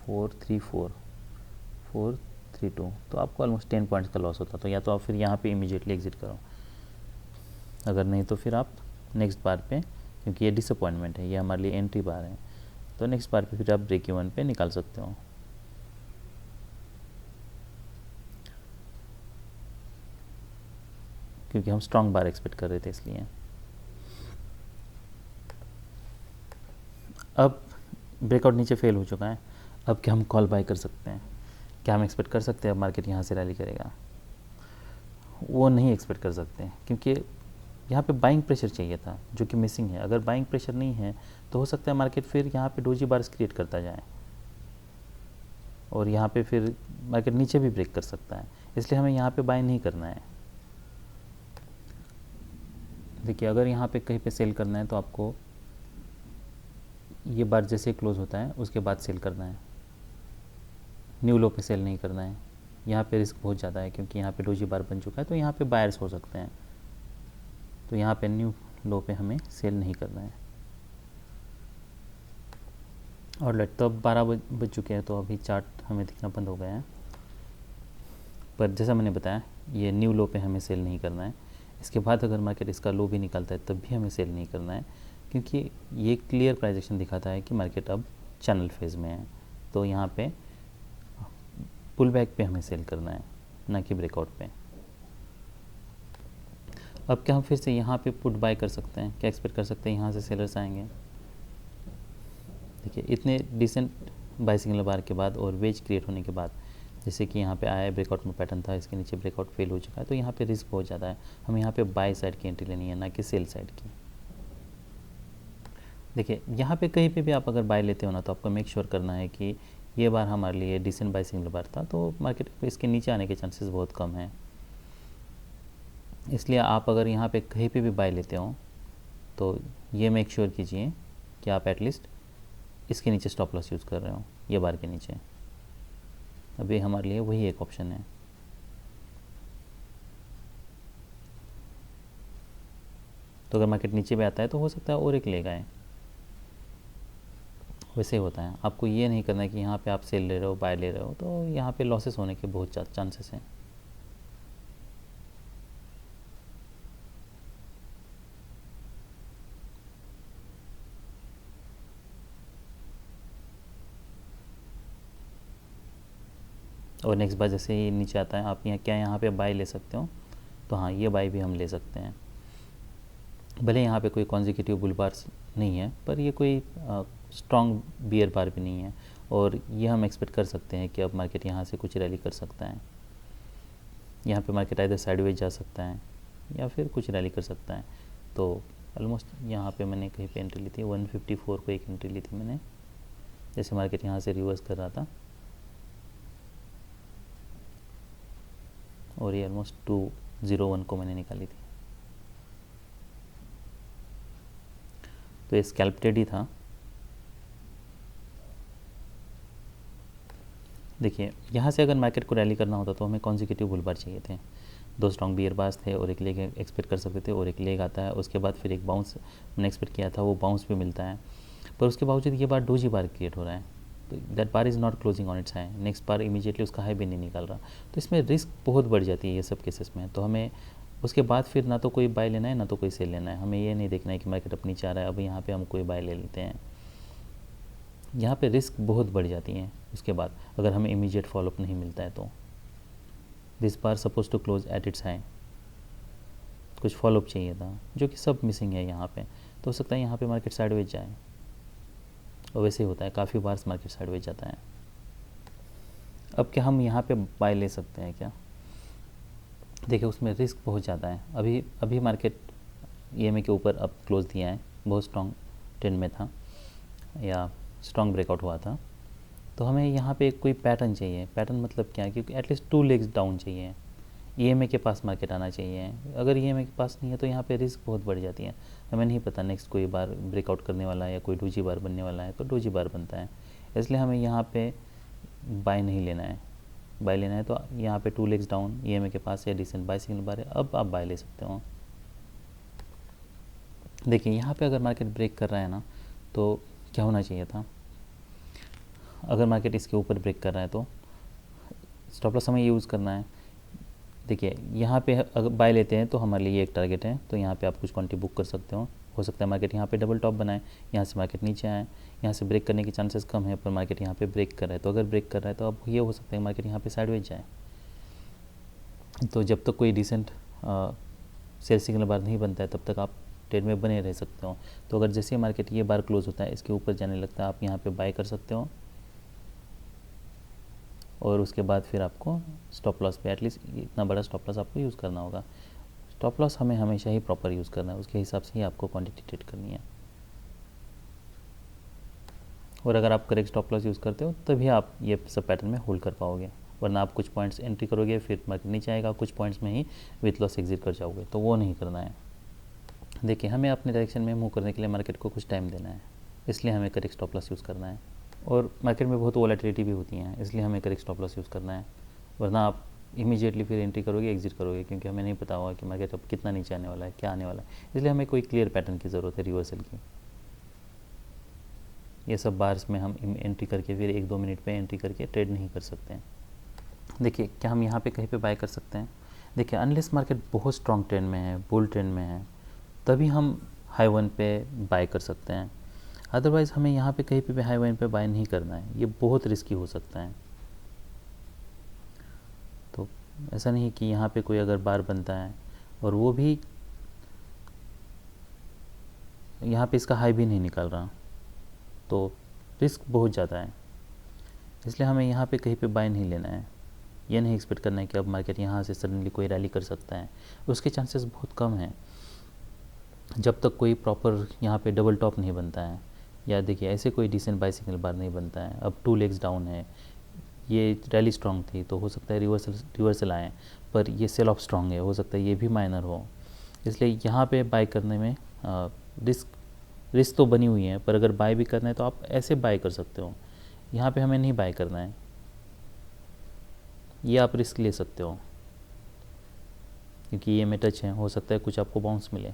432, तो आपको ऑलमोस्ट 10 पॉइंट्स का लॉस होता। तो या तो आप फिर यहाँ पे इमीडिएटली एग्जिट करो, अगर नहीं तो फिर आप नेक्स्ट बार पे, क्योंकि ये डिसअपॉइंटमेंट है, ये हमारे लिए एंट्री बार है, तो नेक्स्ट बार पे फिर आप ब्रेक इवन पे निकाल सकते हो। क्योंकि हम स्ट्रॉन्ग बार एक्सपेक्ट कर रहे थे इसलिए। अब ब्रेकआउट नीचे फेल हो चुका है, अब क्या हम कॉल बाय कर सकते हैं? क्या हम एक्सपेक्ट कर सकते हैं अब मार्केट यहाँ से रैली करेगा? वो नहीं एक्सपेक्ट कर सकते, क्योंकि यहाँ पे बाइंग प्रेशर चाहिए था, जो कि मिसिंग है। अगर बाइंग प्रेशर नहीं है तो हो सकता है मार्केट फिर यहाँ पे डोजी बार्स क्रिएट करता जाए, और यहाँ पे फिर मार्केट नीचे भी ब्रेक कर सकता है, इसलिए हमें यहाँ पे बाय नहीं करना है। देखिए अगर यहाँ पे कहीं पे सेल करना है तो आपको ये बार जैसे क्लोज होता है उसके बाद सेल करना है, न्यू लो पे सेल नहीं करना है। यहाँ पे रिस्क बहुत ज़्यादा है, क्योंकि यहाँ पे डोजी बार बन चुका है, तो यहाँ पे बायर्स हो सकते हैं, तो यहाँ पे न्यू लो पे हमें सेल नहीं करना है। और लेट, तो अब 12 बज चुके हैं, तो अभी चार्ट हमें दिखना बंद हो गया है, पर जैसा मैंने बताया ये न्यू लो पे हमें सेल नहीं करना है। इसके बाद अगर मार्केट इसका लो भी निकलता है तब भी हमें सेल नहीं करना है, क्योंकि ये क्लियर प्राइस एक्शन दिखाता है कि मार्केट अब चैनल फेज़ में है। तो यहाँ पे पुल बैक पे हमें सेल करना है, ना कि ब्रेकआउट पे। अब क्या हम फिर से यहाँ पे पुट बाय कर सकते हैं? क्या एक्सपेक्ट कर सकते हैं यहाँ से सेलर्स आएंगे? देखिए इतने डिसेंट बाय सिग्नल बार के बाद और वेज क्रिएट होने के बाद, जैसे कि यहाँ पे आया है, ब्रेकआउट में पैटर्न था, इसके नीचे ब्रेकआउट फेल हो चुका है, तो यहाँ पे रिस्क बहुत ज़्यादा है। हमें यहाँ पे बाय साइड की एंट्री लेनी है, ना कि सेल साइड की। देखिए यहाँ पे कहीं पे भी आप अगर बाय लेते हो ना, तो आपको मेक श्योर करना है कि ये बार हमारे लिए डिसेंट बाय सिग्नल बार था, तो मार्केट पे इसके नीचे आने के चांसेस बहुत कम हैं। इसलिए आप अगर यहाँ पे कहीं पे भी बाय लेते हो तो ये मेक श्योर कीजिए कि आप एटलीस्ट इसके नीचे स्टॉप लॉस यूज़ कर रहे हो, ये बार के नीचे। अभी हमारे लिए वही एक ऑप्शन है। तो अगर मार्केट नीचे भी आता है तो हो सकता है और एक लेगा है, वैसे होता है। आपको ये नहीं करना है कि यहाँ पे आप सेल ले रहे हो, बाय ले रहे हो, तो यहाँ पे लॉसेस होने के बहुत चांसेस हैं। और नेक्स्ट बार जैसे ही नीचे आता है, आप यहाँ पे बाय ले सकते हो, तो हाँ ये बाय भी हम ले सकते हैं। भले यहाँ पे कोई कॉन्जिक्यूटिव बुल बार्स नहीं है, पर ये कोई स्ट्रॉन्ग बियर बार भी नहीं है, और ये हम एक्सपेक्ट कर सकते हैं कि अब मार्केट यहाँ से कुछ रैली कर सकता है। यहाँ पे मार्केट आइधर साइडवेज जा सकता है या फिर कुछ रैली कर सकता है। तो ऑलमोस्ट यहाँ पे मैंने कहीं पे एंट्री ली थी, 154 को एक एंट्री ली थी मैंने, जैसे मार्केट यहाँ से रिवर्स कर रहा था, और ये ऑलमोस्ट 201 को मैंने निकाली थी। तो ये स्कैल्प ट्रेड ही था। देखिए यहाँ से अगर मार्केट को रैली करना होता तो हमें कॉन्जिक्यूटिव बुल बार चाहिए थे। 2 स्ट्रॉन्ग बियर बार्स थे और एक लेग एक्सपेक्ट कर सकते थे, और एक लेग आता है, उसके बाद फिर एक बाउंस मैंने एक्सपेक्ट किया था, वो बाउंस भी मिलता है। पर उसके बावजूद ये बार डोजी बार क्रिएट हो रहा है, तो that bar is not closing on its high, next bar immediately उसका हाई भी नहीं निकाल रहा। तो इसमें रिस्क बहुत बढ़ जाती है ये सब केसेस में। तो हमें उसके बाद फिर ना तो कोई बाय लेना है ना तो कोई सेल लेना है। हमें ये नहीं देखना है कि मार्केट अब नीचे आ रहा है, अब यहाँ पे हम कोई बाय ले लेते हैं। यहाँ पे रिस्क बहुत बढ़ जाती है उसके बाद, अगर हमें इमीडिएट फॉलोअप नहीं मिलता है तो। This bar suppose to close at its high, कुछ फॉलोअप चाहिए था, जो कि सब मिसिंग है यहाँ पे। तो हो सकता है यहाँ पे मार्केट साइडवेज जाए, और वैसे ही होता है, काफ़ी बार मार्केट साइडवेज जाता है। अब क्या हम यहाँ पे बाय ले सकते हैं क्या? देखिए उसमें रिस्क बहुत ज़्यादा है। अभी मार्केट EMA के ऊपर अब क्लोज दिया है, बहुत स्ट्रॉन्ग ट्रेंड में था या स्ट्रॉन्ग ब्रेकआउट हुआ था। तो हमें यहाँ पे कोई पैटर्न चाहिए। पैटर्न मतलब क्या है, क्योंकि एटलीस्ट 2 लेग्स डाउन चाहिए, EMA के पास मार्केट आना चाहिए। अगर EMA के पास नहीं है तो यहाँ पे रिस्क बहुत बढ़ जाती है। हमें नहीं पता नेक्स्ट कोई बार ब्रेकआउट करने वाला है या कोई डोजी बार बनने वाला है, तो डोजी बार बनता है, इसलिए हमें यहाँ पे बाय नहीं लेना है। बाय लेना है तो यहाँ पे 2 लेग्स डाउन EMA के पास या डिसेंट बाय सिग्नल बार है, अब आप बाय ले सकते हो। देखिए यहाँ पे अगर मार्केट ब्रेक कर रहा है ना, तो क्या होना चाहिए था, अगर मार्केट इसके ऊपर ब्रेक कर रहा है तो स्टॉप लॉस हमें यूज़ करना है। देखिए यहाँ पे अगर बाय लेते हैं तो हमारे लिए एक टारगेट है, तो यहाँ पे आप कुछ क्वांटिटी बुक कर सकते हो सकता है मार्केट यहाँ पे डबल टॉप बनाए, यहाँ से मार्केट नीचे आए, यहाँ से ब्रेक करने के चांसेस कम है, पर मार्केट यहाँ पे ब्रेक कर रहा है। तो अगर ब्रेक कर रहा है तो अब ये हो सकता है मार्केट यहाँ पे साइडवेज जाए। तो जब तक कोई डिसेंट सेल सिग्नल बार नहीं बनता है तब तक आप ट्रेड में बने रह सकते हो। तो अगर जैसे मार्केट ये बार क्लोज होता है, इसके ऊपर जाने लगता है, आप यहाँ पे बाय कर सकते हो, और उसके बाद फिर आपको स्टॉप लॉस पे एटलीस्ट इतना बड़ा स्टॉप लॉस आपको यूज़ करना होगा। स्टॉप लॉस हमें हमेशा ही प्रॉपर यूज़ करना है, उसके हिसाब से ही आपको क्वांटिटी ट्रेड करनी है। और अगर आप करेक्ट स्टॉप लॉस यूज़ करते हो तभी आप ये सब पैटर्न में होल्ड कर पाओगे, वरना आप कुछ पॉइंट्स एंट्री करोगे, फिर मार्केट नीचे आएगा, कुछ पॉइंट्स में ही विथ लॉस एग्जिट कर जाओगे, तो वो नहीं करना है। देखिए हमें अपने डायरेक्शन में मूव करने के लिए मार्केट को कुछ टाइम देना है, इसलिए हमें करेक्ट स्टॉप लॉस यूज़ करना है। और मार्केट में बहुत वॉलेटिलिटी भी होती है, इसलिए हमें करेक्ट स्टॉप लॉस यूज़ करना है, वरना आप इमीडिएटली फिर एंट्री करोगे, एग्जिट करोगे, क्योंकि हमें नहीं पता होगा कि मार्केट अब कितना नीचे आने वाला है, क्या आने वाला है। इसलिए हमें कोई क्लियर पैटर्न की ज़रूरत है रिवर्सल की। ये सब बार्स में हम एंट्री करके फिर 1-2 मिनट पे एंट्री करके ट्रेड नहीं कर सकते हैं। देखिए क्या हम यहाँ पे कहीं पे बाय कर सकते हैं? देखिए अनलेस मार्केट बहुत स्ट्रॉन्ग ट्रेंड में है, बुल ट्रेंड में है, तभी हम हाई वन पे बाय कर सकते हैं। अदरवाइज़ हमें यहाँ पे कहीं पे भी हाई वन पे बाय नहीं करना है, ये बहुत रिस्की हो सकता है। तो ऐसा नहीं कि यहाँ पे कोई अगर बार बनता है और वो भी यहाँ पे इसका हाई भी नहीं निकल रहा, तो रिस्क बहुत ज़्यादा है। इसलिए हमें यहाँ पे कहीं पे बाय नहीं लेना है। ये नहीं एक्सपेक्ट करना है कि अब मार्केट यहाँ से सडनली कोई रैली कर सकता है, उसके चांसेस बहुत कम हैं। जब तक कोई प्रॉपर यहाँ पे डबल टॉप नहीं बनता है, या देखिए ऐसे कोई डिसेंट बाइसिकल बार नहीं बनता है, अब 2 लेग्स डाउन है, ये रैली स्ट्रॉन्ग थी तो हो सकता है रिवर्सल आए, पर ये सेल ऑफ स्ट्रॉन्ग है, हो सकता है ये भी माइनर हो। इसलिए यहाँ पे बाय करने में रिस्क तो बनी हुई है, पर अगर बाय भी करना है तो आप ऐसे बाय कर सकते हो। यहाँ पे हमें नहीं बाय करना है, ये आप रिस्क ले सकते हो क्योंकि ये में टच है, हो सकता है कुछ आपको बाउंस मिले।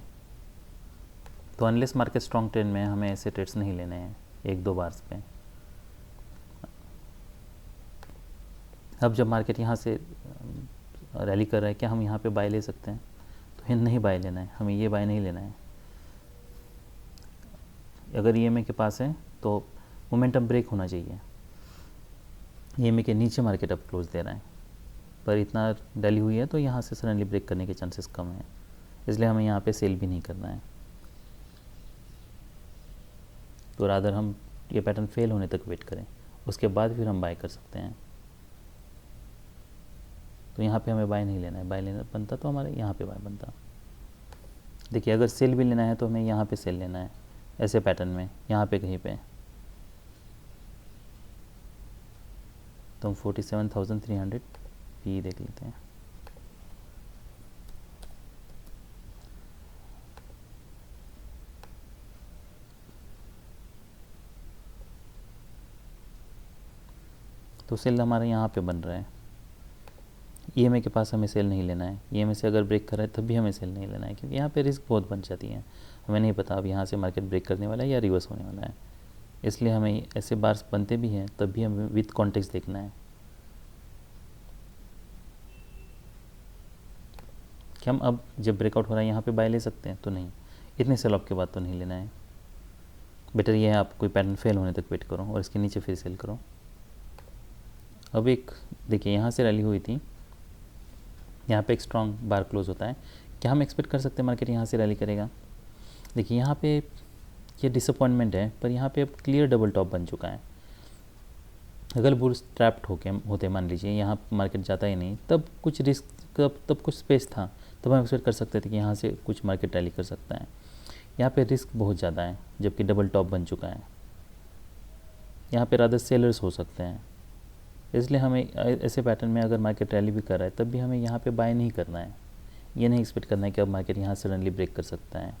तो अनलेस मार्केट स्ट्रॉन्ग ट्रेंड में हमें ऐसे ट्रेड्स नहीं लेने हैं 1-2 बार्स पे। अब जब मार्केट यहाँ से रैली कर रहा है, क्या हम यहाँ पे बाय ले सकते हैं? तो नहीं बाय लेना है, हमें ये बाय नहीं लेना है। अगर ईएमए के पास है तो मोमेंटम ब्रेक होना चाहिए। ईएमए के नीचे मार्केट अब क्लोज दे रहा है, पर इतना रैली हुई है तो यहाँ से सडनली ब्रेक करने के चांसेस कम हैं, इसलिए हमें यहाँ पे सेल भी नहीं करना है। तो रादर हम ये पैटर्न फेल होने तक वेट करें, उसके बाद फिर हम बाय कर सकते हैं। तो यहाँ पे हमें बाय नहीं लेना है, बाय लेना बनता तो हमारे यहाँ पे बाय बनता। देखिए अगर सेल भी लेना है तो हमें यहाँ पे सेल लेना है, ऐसे पैटर्न में यहाँ पे कहीं पे। तो हम 47,300 पी देख लेते हैं। तो सेल हमारा यहाँ पे बन रहा है, ईएमए के पास हमें सेल नहीं लेना है। ईएमए से अगर ब्रेक कर रहा है तब भी हमें सेल नहीं लेना है, क्योंकि यहाँ पे रिस्क बहुत बन जाती है। हमें नहीं पता अब यहाँ से मार्केट ब्रेक करने वाला है या रिवर्स होने वाला है, इसलिए हमें ऐसे बार्स बनते भी हैं तब भी हमें विथ कॉन्टेक्स्ट देखना है कि हम अब जब ब्रेकआउट हो रहा है यहाँ पे बाय ले सकते हैं। तो नहीं, इतने सेल ऑफ के बाद तो नहीं लेना है। बेटर ये है आप कोई पैटर्न फेल होने तक वेट करो और इसके नीचे फिर सेल करो। अब एक देखिए यहाँ से रैली हुई थी, यहाँ पे एक स्ट्रॉन्ग बार क्लोज होता है, क्या हम एक्सपेक्ट कर सकते हैं मार्केट यहाँ से रैली करेगा? देखिए यहाँ पे ये डिसअपॉइंटमेंट है, पर यहाँ पे अब क्लियर डबल टॉप बन चुका है। अगर बुल ट्रैप्ड होते मान लीजिए यहाँ मार्केट जाता ही नहीं, तब कुछ रिस्क तब कुछ स्पेस था, तब हम एक्सपेक्ट कर सकते थे कि यहाँ से कुछ मार्केट रैली कर सकता है। यहाँ पे रिस्क बहुत ज़्यादा है जबकि डबल टॉप बन चुका है। यहाँ पे रादर सेलर्स हो सकते हैं, इसलिए हमें ऐसे पैटर्न में अगर मार्केट रैली भी कर रहा है तब भी हमें यहाँ पे बाय नहीं करना है। ये नहीं एक्सपेक्ट करना है कि अब मार्केट यहाँ सडनली ब्रेक कर सकता है,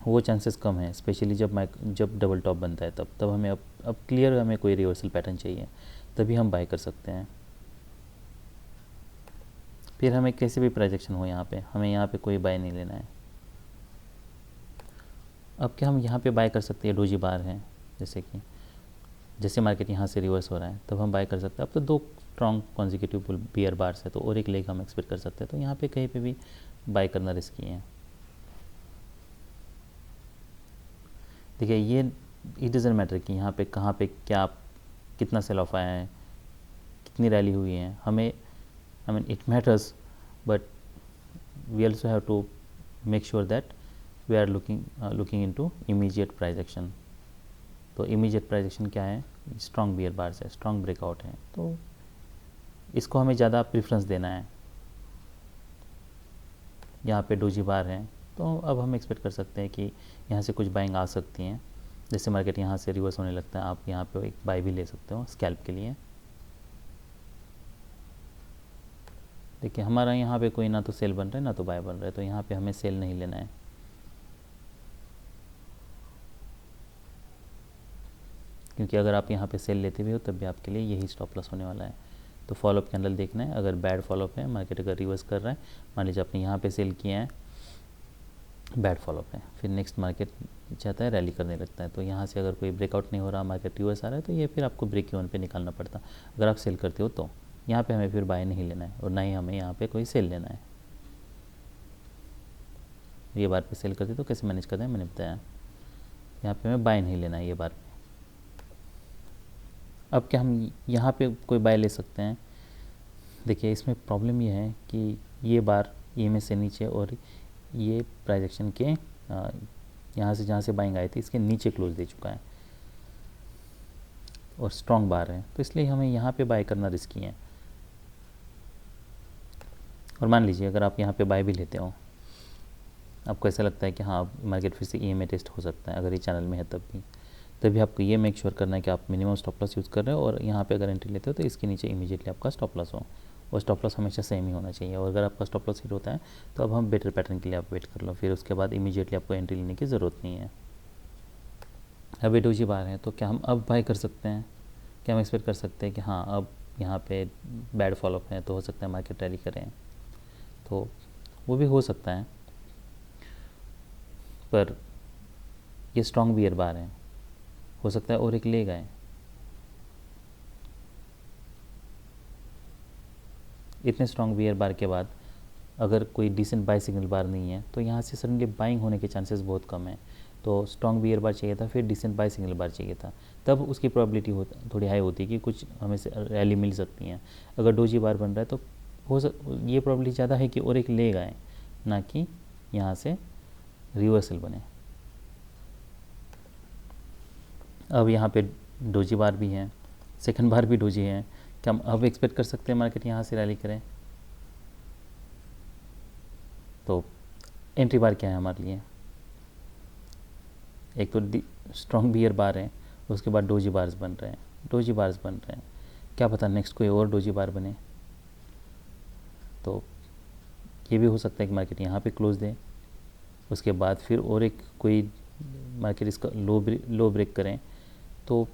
वो चांसेस कम है। स्पेशली जब डबल टॉप बनता है तब हमें अब क्लियर हमें कोई रिवर्सल पैटर्न चाहिए, तभी हम बाय कर सकते हैं। फिर हमें कैसे भी प्राइजेक्शन हो यहाँ पे, हमें यहाँ पे कोई बाय नहीं लेना है। अब क्या हम यहाँ पे बाय कर सकते हैं? डोजी बार है, जैसे मार्केट यहाँ से रिवर्स हो रहा है तब हम बाय कर सकते हैं। अब तो 2 स्ट्रॉन्ग कॉन्जिक्यूटिव बियर बार्स है, तो और एक लेग हम एक्सपेक्ट कर सकते हैं। तो यहाँ पे कहीं पे भी बाय करना रिस्की है। देखिए ये इट डज़ंट मैटर कि यहाँ पे कहाँ पे क्या कितना सेल ऑफ आया है, कितनी रैली हुई है। हमें I mean it matters, but we also have to make sure that we are looking into immediate price action. तो इमीडिएट प्राइस एक्शन क्या है? स्ट्रॉन्ग बियर बार्स है, स्ट्रॉन्ग ब्रेकआउट है, तो इसको हमें ज़्यादा प्रेफरेंस देना है। यहाँ पे डोजी बार है, तो अब हम एक्सपेक्ट कर सकते हैं कि यहाँ से कुछ बाइंग आ सकती हैं। जैसे मार्केट यहाँ से रिवर्स होने लगता है, आप यहाँ पे एक बाय भी ले सकते हो स्कैल्प के लिए। देखिए हमारा यहाँ पे कोई ना तो सेल बन रहा है ना तो बाय बन रहा है, तो यहाँ पे हमें सेल नहीं लेना है। क्योंकि अगर आप यहाँ पे सेल लेते भी हो तब भी आपके लिए यही स्टॉप लॉस होने वाला है। तो फॉलोअप कैंडल देखना है, अगर बैड फॉलोअप है, मार्केट अगर रिवर्स कर रहा है, मान लीजिए आपने यहाँ पे सेल किया है, बैड फॉलोअप है, फिर नेक्स्ट मार्केट चाहता है रैली करने लगता है, तो यहाँ से अगर कोई ब्रेकआउट नहीं हो रहा, मार्केट रिवर्स आ रहा है, तो ये फिर आपको ब्रेक इवन पे निकालना पड़ता। अगर आप सेल करते हो तो यहाँ पे हमें फिर बाय नहीं लेना है और ना ही हमें यहाँ पे कोई सेल लेना है। ये बार पे सेल करते तो कैसे मैनेज करते हैं मैंने बताया, यहाँ पे हमें बाय नहीं लेना है ये बार पे। अब क्या हम यहाँ पे कोई बाय ले सकते हैं? देखिए इसमें प्रॉब्लम ये है कि ये बार ईएमए से नीचे और ये प्राइस एक्शन के यहाँ से जहाँ से बाइंग आई थी इसके नीचे क्लोज दे चुका है और स्ट्रॉन्ग बार है, तो इसलिए हमें यहाँ पे बाय करना रिस्की है। और मान लीजिए अगर आप यहाँ पे बाय भी लेते हो, आपको ऐसा लगता है कि हाँ मार्केट फिर से EMA टेस्ट हो सकता है, अगर ये चैनल में है तभी आपको ये मेक श्योर करना है कि आप मिनिमम स्टॉप लॉस यूज़ कर रहे हो, और यहाँ पे अगर एंट्री लेते हो तो इसके नीचे इमीडिएटली आपका स्टॉप लॉस हो, और स्टॉप लॉस हमेशा सेम ही होना चाहिए। और अगर आपका स्टॉप लॉस हिट होता है तो अब हम बेटर पैटर्न के लिए आप वेट कर लो, फिर उसके बाद इमीडिएटली आपको एंट्री लेने की ज़रूरत नहीं है। अब ये डोजी बार है तो क्या हम अब बाय कर सकते हैं? क्या हम एक्सपेक्ट कर सकते हैं कि हाँ अब यहाँ पे बैड फॉलोअप है तो हो सकता है मार्केट रैली करें? तो वो भी हो सकता है, पर ये स्ट्रॉन्ग बियर बार है, हो सकता है और एक ले गए। इतने स्ट्रॉन्ग बियर बार के बाद अगर कोई डिसेंट बाय सिग्नल बार नहीं है तो यहाँ से सडनली बाइंग होने के चांसेस बहुत कम है। तो स्ट्रॉन्ग बियर बार चाहिए था, फिर डिसेंट बाय सिग्नल बार चाहिए था, तब उसकी प्रोबेबिलिटी थोड़ी हाई होती है कि कुछ हमें से रैली मिल सकती है। अगर डोजी बार बन रहा है तो ये प्रोबेबिलिटी ज़्यादा है कि और एक ले गए, ना कि यहाँ से रिवर्सल बने। अब यहाँ पे डोजी बार भी है, सेकंड बार भी डोजी है, क्या हम अब एक्सपेक्ट कर सकते हैं मार्केट यहाँ से रैली करें? तो एंट्री बार क्या है हमारे लिए? एक तो स्ट्रॉन्ग बियर बार है, उसके बाद डोजी बार्स बन रहे हैं, क्या पता नेक्स्ट कोई और डोजी बार बने। तो ये भी हो सकता है कि मार्केट यहाँ पे क्लोज दे, उसके बाद फिर और एक कोई मार्केट इसका लो ब्रेक करें। तो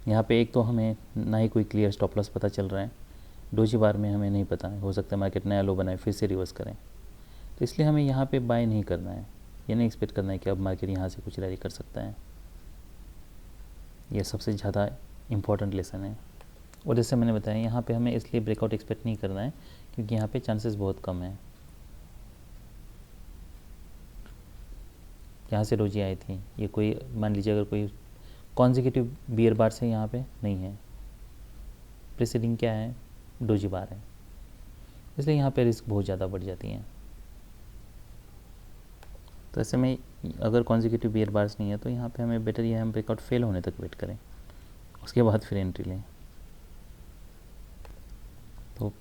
यहाँ पे एक तो हमें ना ही कोई क्लियर स्टॉप लॉस पता चल रहा है, डोजी बार में हमें नहीं पता है, हो सकता है मार्केट नया लो बनाए फिर से रिवर्स करें। तो इसलिए हमें यहाँ पे बाय नहीं करना है, ये नहीं एक्सपेक्ट करना है कि अब मार्केट यहाँ से कुछ रैली कर सकता है। ये सबसे ज़्यादा इम्पॉर्टेंट लेसन है। और जैसे मैंने बताया यहाँ पे हमें इसलिए ब्रेकआउट एक्सपेक्ट नहीं करना है क्योंकि यहाँ पे चांसेस बहुत कम है। यहाँ से डोजी आई थी, ये कोई मान लीजिए अगर कोई कॉन्जिक्यूटिव बियर बार से यहाँ पे नहीं है, प्रीसीडिंग क्या है, डोजी बार है, इसलिए यहाँ पे रिस्क बहुत ज़्यादा बढ़ जाती है। तो ऐसे में अगर कॉन्जिक्यूटिव बियर बार्स नहीं है तो यहाँ पे हमें बेटर ये हम ब्रेकआउट फेल होने तक वेट करें, उसके बाद फिर एंट्री लें। तो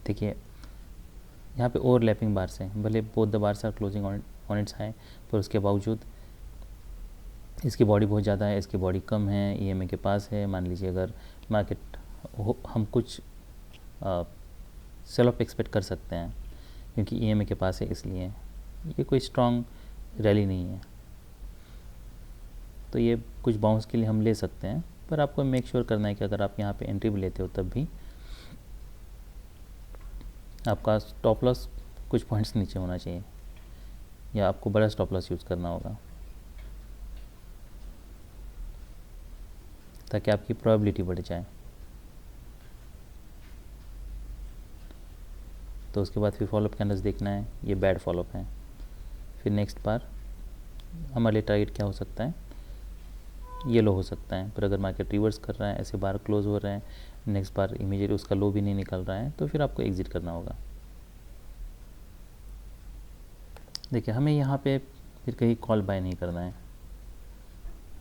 देखिए यहाँ पे ओवरलैपिंग बार्स हैं, भले both the bars are closing on its high, पर उसके बावजूद इसकी बॉडी बहुत ज़्यादा है, इसकी बॉडी कम है, EMA के पास है। मान लीजिए अगर मार्केट हम कुछ सेल ऑफ एक्सपेक्ट कर सकते हैं क्योंकि EMA के पास है, इसलिए ये कोई स्ट्रॉन्ग रैली नहीं है, तो ये कुछ बाउंस के लिए हम ले सकते हैं। पर आपको मेक श्योर करना है कि अगर आप यहाँ पे एंट्री भी लेते हो तब भी आपका स्टॉप लॉस कुछ पॉइंट्स नीचे होना चाहिए, या आपको बड़ा स्टॉप लॉस यूज़ करना होगा ताकि आपकी प्रोबेबिलिटी बढ़ जाए। तो उसके बाद फिर फॉलोअप कैंडल्स देखना है, ये बैड फॉलोअप है। फिर नेक्स्ट बार हमारे लिए टारगेट क्या हो सकता है, ये लो हो सकता है, पर अगर मार्केट रिवर्स कर रहा है, ऐसे बार क्लोज हो रहे हैं, नेक्स्ट बार इमीडिएट उसका लो भी नहीं निकल रहा है, तो फिर आपको एग्जिट करना होगा। देखिए हमें यहाँ पे फिर कहीं कॉल बाय नहीं करना है,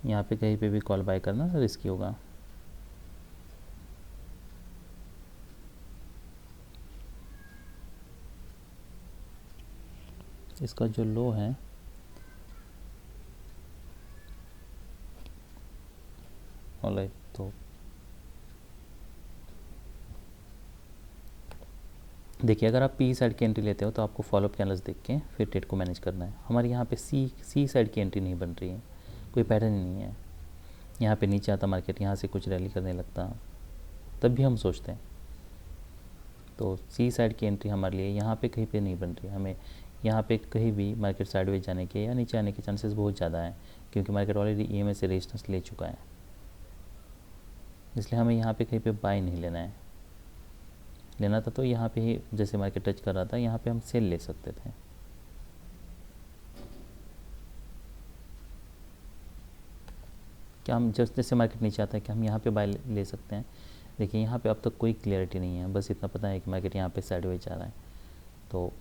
यहाँ पे कहीं पे भी कॉल बाय करना रिस्की होगा। इसका जो लो है ऑलराइट, तो देखिए अगर आप पी साइड की एंट्री लेते हो तो आपको फॉलोअप कैंडल्स देख के फिर ट्रेड को मैनेज करना है। हमारे यहाँ पे सी साइड की एंट्री नहीं बन रही है, कोई पैटर्न ही नहीं है। यहाँ पे नीचे आता मार्केट, यहाँ से कुछ रैली करने लगता, तब भी हम सोचते हैं। तो सी साइड की एंट्री हमारे लिए यहाँ पे कहीं पे नहीं बन रही है। हमें यहाँ पे कहीं भी मार्केट साइडवेज जाने के या नीचे आने के चांसेस बहुत ज़्यादा हैं, क्योंकि मार्केट ऑलरेडी EMA से रेजिस्टेंस ले चुका है। इसलिए हमें यहाँ पे कहीं पे बाय नहीं लेना है। लेना था तो यहाँ पे ही जैसे मार्केट टच कर रहा था, यहाँ पे हम सेल ले सकते थे। क्या हम जैसे मार्केट नीचे आता है कि हम यहाँ पे बाय ले सकते हैं? देखिए यहाँ पे अब तक कोई क्लियरिटी नहीं है, बस इतना पता है कि मार्केट यहाँ पे साइडवेज जा रहा है। तो